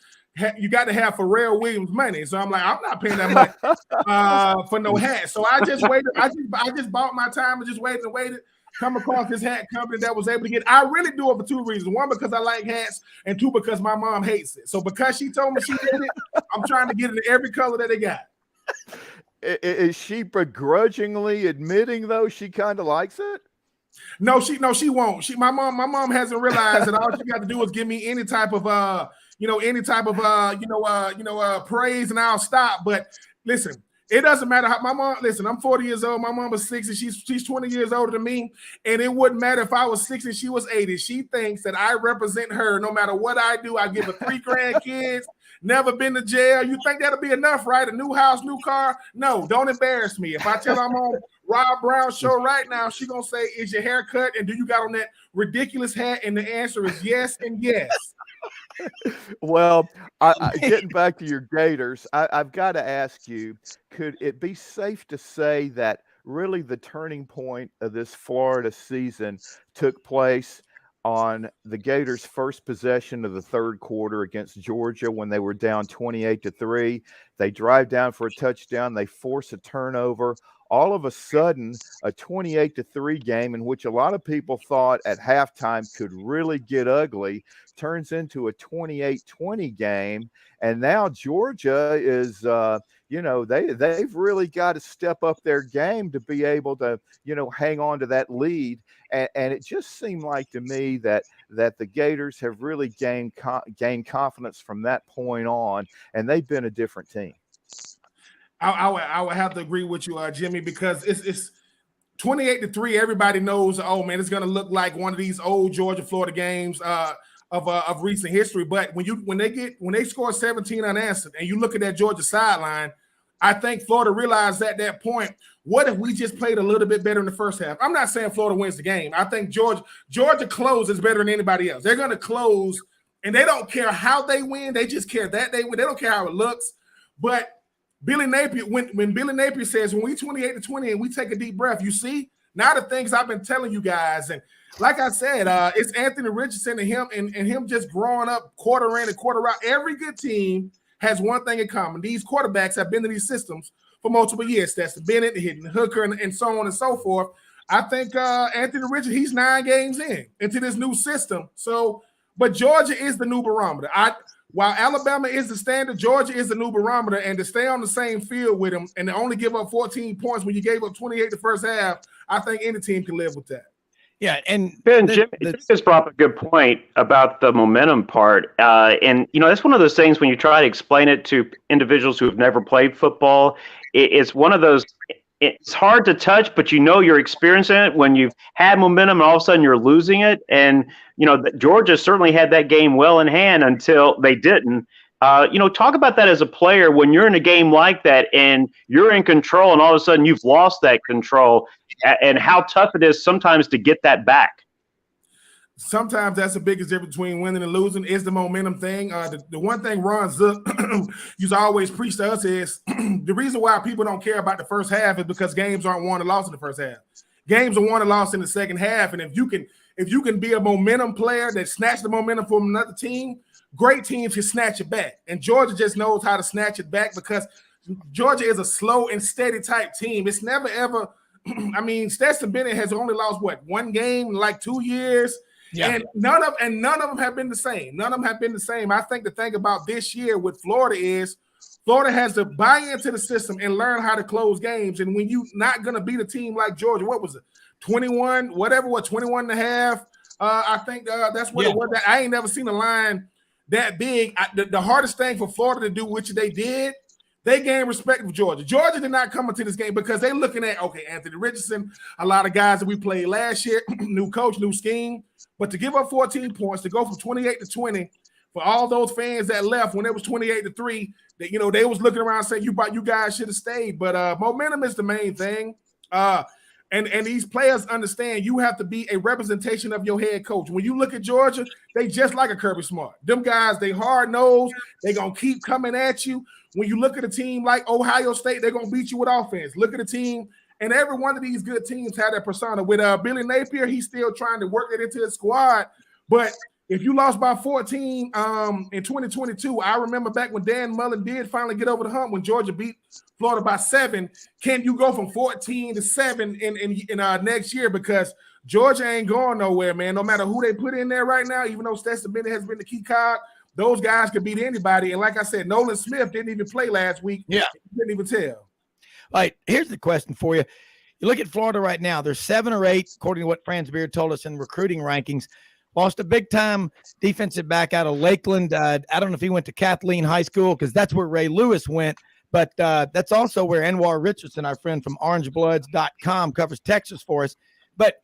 you got to have Pharrell Williams money. So I'm like, I'm not paying that much for no hat. So I just waited. I just bought my time and just waited and waited. Come across this hat company that was able to get. I really do it for two reasons. One, because I like hats, and two, because my mom hates it. So because she told me she did it, I'm trying to get it in every color that they got. Is she begrudgingly admitting though she kind of likes it? No, she won't. My mom hasn't realized that all she got to do is give me any type of praise, and I'll stop. But listen, it doesn't matter how my mom. Listen, I'm 40 years old. My mom was 60. She's 20 years older than me, and it wouldn't matter if I was 60 and she was 80. She thinks that I represent her no matter what I do. I give her 3 grandkids. Never been to jail. You think that'll be enough, right? A new house, new car? No, don't embarrass me. If I tell her I'm on Rob Browne show right now, she's going to say, is your hair cut? And do you got on that ridiculous hat? And the answer is yes and yes. Well, getting back to your Gators, I've got to ask you, could it be safe to say that really the turning point of this Florida season took place on the Gators' first possession of the third quarter against Georgia when they were down 28-3? They drive down for a touchdown. They force a turnover. All of a sudden, a 28-3 game in which a lot of people thought at halftime could really get ugly turns into a 28-20 game. And now Georgia is, they've really got to step up their game to be able to, hang on to that lead. And it just seemed like to me that the Gators have really gained confidence from that point on, and they've been a different team. I would have to agree with you, Jimmy, because it's 28-3. Everybody knows, oh man, it's going to look like one of these old Georgia Florida games of recent history. But when they score 17 unanswered, and you look at that Georgia sideline, I think Florida realized at that point, what if we just played a little bit better in the first half? I'm not saying Florida wins the game. I think Georgia closes better than anybody else. They're going to close, and they don't care how they win. They just care that they win. They don't care how it looks. But Billy Napier, when Billy Napier says, when we 28-20 and we take a deep breath, you see, now the things I've been telling you guys, and like I said, it's Anthony Richardson and him just growing up quarter in and quarter out. Every good team has one thing in common. These quarterbacks have been in these systems for multiple years. That's Bennett, hitting Hooker, and so on and so forth. I think Anthony Richardson, he's 9 games into this new system. So, but Georgia is the new barometer. While Alabama is the standard, Georgia is the new barometer, and to stay on the same field with them and to only give up 14 points when you gave up 28 the first half, I think any team can live with that. Yeah, and Ben, Jim just brought up a good point about the momentum part. And, that's one of those things when you try to explain it to individuals who have never played football, it's one of those, it's hard to touch, but you're experiencing it when you've had momentum and all of a sudden you're losing it. And, Georgia certainly had that game well in hand until they didn't. Talk about that as a player when you're in a game like that and you're in control and all of a sudden you've lost that control, and how tough it is sometimes to get that back. Sometimes that's the biggest difference between winning and losing is the momentum thing. The one thing Ron Zook used to always preach to us is the reason why people don't care about the first half is because games aren't won or lost in the first half. Games are won and lost in the second half. And if you can be a momentum player that snatch the momentum from another team, great teams can snatch it back. And Georgia just knows how to snatch it back because Georgia is a slow and steady type team. It's never ever. I mean, Stetson Bennett has only lost one game in like 2 years. Yeah. And none of them have been the same. None of them have been the same. I think the thing about this year with Florida is Florida has to buy into the system and learn how to close games. And when you're not going to beat a team like Georgia, what was it? 21 and a half. I think that's what it was. I ain't never seen a line that big. The hardest thing for Florida to do, which they did, they gained respect for Georgia. Georgia did not come into this game because they're looking at, okay, Anthony Richardson, a lot of guys that we played last year, new coach, new scheme. But to give up 14 points, to go from 28-20, for all those fans that left when it was 28-3, that they was looking around saying, you guys should have stayed. But momentum is the main thing. And these players understand you have to be a representation of your head coach. When you look at Georgia, they just like a Kirby Smart. Them guys, they hard-nosed. They going to keep coming at you. When you look at a team like Ohio State, they're going to beat you with offense. Look at a team, and every one of these good teams had that persona. With Billy Napier, he's still trying to work it into his squad. But if you lost by 14 in 2022, I remember back when Dan Mullen did finally get over the hump when Georgia beat Florida by 7. Can you go from 14 to 7 in next year? Because Georgia ain't going nowhere, man. No matter who they put in there right now, even though Stetson Bennett has been the key cog, those guys could beat anybody. And like I said, Nolan Smith didn't even play last week. Yeah. Didn't even tell. All right, here's the question for you. You look at Florida right now, they're 7 or 8, according to what Franz Beard told us in recruiting rankings. Lost a big-time defensive back out of Lakeland. I don't know if he went to Kathleen High School because that's where Ray Lewis went, but that's also where Anwar Richardson, our friend from orangebloods.com, covers Texas for us. But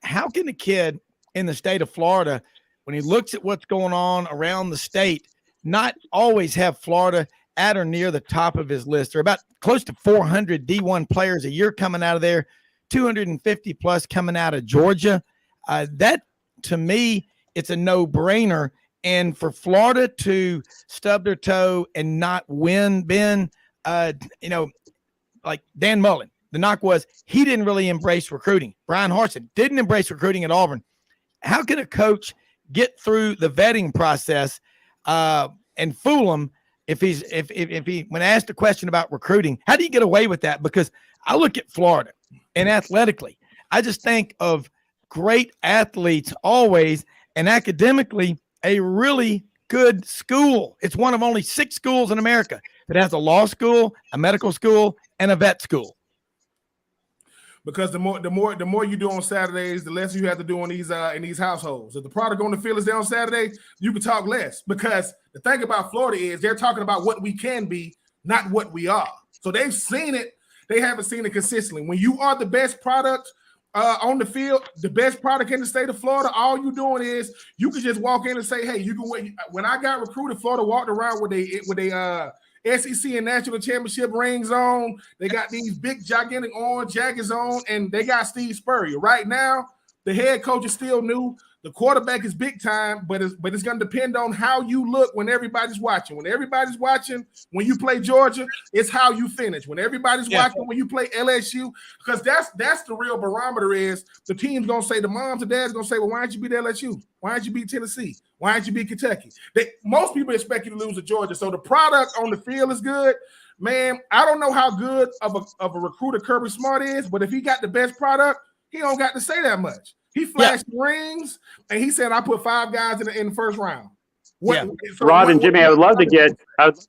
how can a kid in the state of Florida, when he looks at what's going on around the state, not always have Florida at or near the top of his list? There are about close to 400 D1 players a year coming out of there, 250 plus coming out of Georgia. That, to me, it's a no-brainer. And for Florida to stub their toe and not win, Ben, like Dan Mullen, the knock was he didn't really embrace recruiting. Brian Harsin didn't embrace recruiting at Auburn. How can a coach get through the vetting process and fool him if he when asked a question about recruiting? How do you get away with that? Because I look at Florida and athletically, I just think of great athletes always, and academically a really good school. It's one of only 6 schools in America that has a law school, a medical school, and a vet school. Because the more you do on Saturdays, the less you have to do in these households. If the product on the field is there on Saturday, you can talk less. Because the thing about Florida is they're talking about what we can be, not what we are. So they've seen it. They haven't seen it consistently. When you are the best product on the field, the best product in the state of Florida, all you doing is you can just walk in and say, hey, you can win. When I got recruited, Florida walked around with a SEC and national championship rings on. They got these big, gigantic orange jackets on, and they got Steve Spurrier. Right now, the head coach is still new. The quarterback is big time, but it's going to depend on how you look when everybody's watching. When everybody's watching, when you play Georgia, it's how you finish. When everybody's watching, when you play LSU, because that's the real barometer is the team's going to say, the moms and dads going to say, well, why didn't you beat LSU? Why didn't you beat Tennessee? Why didn't you beat Kentucky? Most people expect you to lose to Georgia. So the product on the field is good. Man, I don't know how good of a recruiter Kirby Smart is, but if he got the best product, he don't got to say that much. He flashed rings, and he said, I put 5 guys in the first round. Rod and Jimmy, I would love to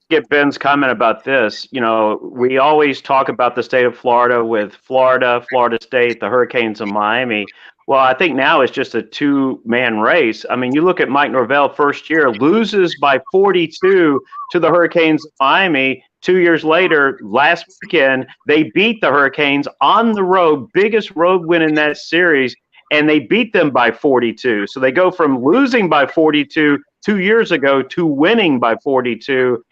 get Ben's comment about this. You know, we always talk about the state of Florida with Florida State, the Hurricanes, and Miami. Well, I think now it's just a 2-man race. I mean, you look at Mike Norvell first year, loses by 42 to the Hurricanes of Miami. 2 years later, last weekend, they beat the Hurricanes on the road, biggest road win in that series, and they beat them by 42. So they go from losing by 42 2 years ago to winning by 42.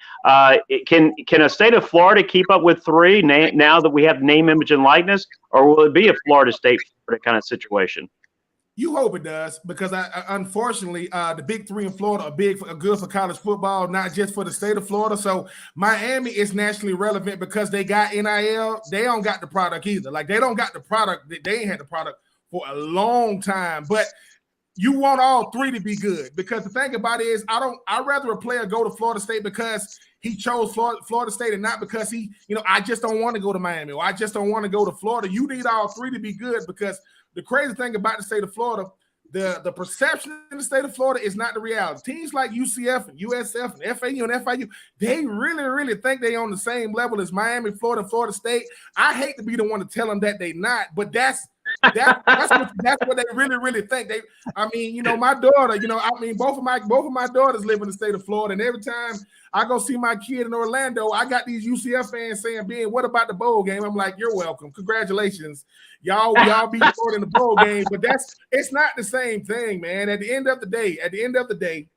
Can a state of Florida keep up with 3 now that we have name, image, and likeness, or will it be a Florida State kind of situation? You hope it does, because unfortunately, the big 3 in Florida are good for college football, not just for the state of Florida. So Miami is nationally relevant because they got NIL. They don't got the product either. Like, they don't got the product. They ain't had the product for a long time. But you want all 3 to be good, because the thing about it is I'd rather a player go to Florida State because he chose Florida State and not because I just don't want to go to Miami or I just don't want to go to Florida. You need all 3 to be good, because the crazy thing about the state of Florida, the perception in the state of Florida is not the reality. Teams like UCF and USF and FAU and FIU, they really, really think they on the same level as Miami, Florida, and Florida State. I hate to be the one to tell them that they not, but that's what they really, really think. My daughter, both of my daughters live in the state of Florida, and every time I go see my kid in Orlando, I got these UCF fans saying, Ben, what about the bowl game? I'm like, you're welcome. Congratulations. Y'all beat Florida in the bowl game, but it's not the same thing, man. At the end of the day,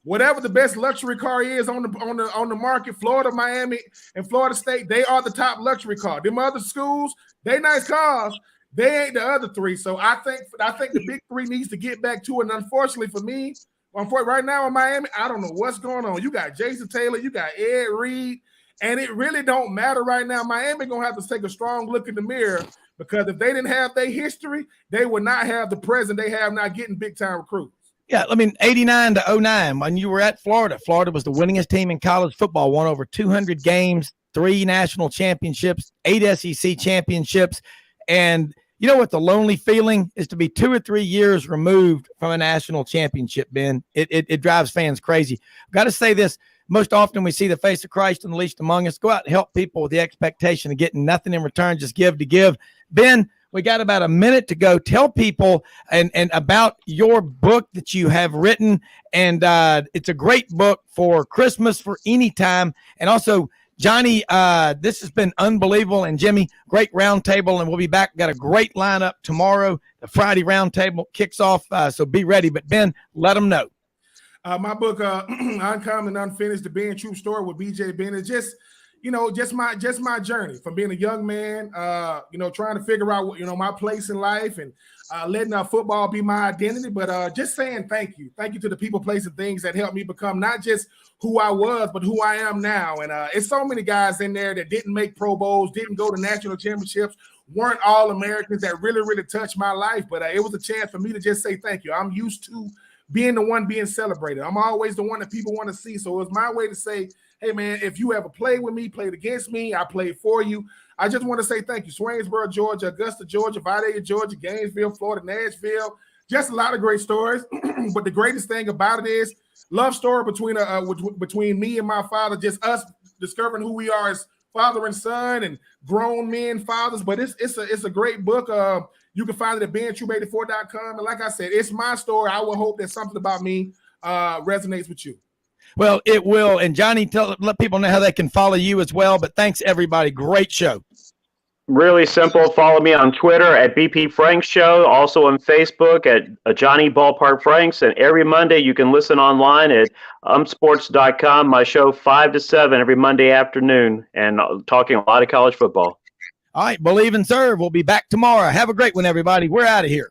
whatever the best luxury car is on the market, Florida, Miami, and Florida State, they are the top luxury car. Them other schools, they nice cars. They ain't the other 3. So I think the big 3 needs to get back to it. And unfortunately for me, right now in Miami, I don't know what's going on. You got Jason Taylor, you got Ed Reed, and it really don't matter right now. Miami gonna have to take a strong look in the mirror, because if they didn't have their history, they would not have the present they have now, getting big time recruits. Yeah, I mean, 89 to 09, when you were at Florida, Florida was the winningest team in college football, won over 200 games, 3 national championships, 8 SEC championships. And you know what the lonely feeling is? To be 2 or 3 years removed from a national championship, Ben. It drives fans crazy. I've got to say this. Most often we see the face of Christ and the least among us. Go out and help people with the expectation of getting nothing in return, just give to give. Ben, we got about a minute to go. Tell people and about your book that you have written. And it's a great book for Christmas, for any time. And also, Johnny, this has been unbelievable. And Jimmy, great roundtable. And we'll be back. Got a great lineup tomorrow. The Friday roundtable kicks off. So be ready. But Ben, let them know. My book, Uncommon and Unfinished, the Ben Troupe Story with BJ Ben, is just my journey from being a young man, trying to figure out, my place in life and letting football be my identity. But just saying thank you to the people, places, and things that helped me become not just who I was, but who I am now. And it's so many guys in there that didn't make Pro Bowls, didn't go to national championships, weren't all Americans that really, really touched my life. But it was a chance for me to just say thank you. I'm used to being the one being celebrated. I'm always the one that people want to see. So it was my way to say, hey, man, if you ever played with me, played against me, I played for you. I just want to say thank you. Swainsboro, Georgia, Augusta, Georgia, Vidalia, Georgia, Gainesville, Florida, Nashville. Just a lot of great stories. But the greatest thing about it is love story between me and my father, just us discovering who we are as father and son and grown men, fathers. But it's a great book. You can find it at BenTroupe84.com. And like I said, it's my story. I will hope that something about me resonates with you. Well, it will. And Johnny, let people know how they can follow you as well. But thanks, everybody. Great show. Really simple. Follow me on Twitter at BP Franks Show. Also on Facebook at Johnny Ballpark Franks. And every Monday you can listen online at umsports.com. My show 5 to 7 every Monday afternoon, and talking a lot of college football. All right. Believe and serve. We'll be back tomorrow. Have a great one, everybody. We're out of here.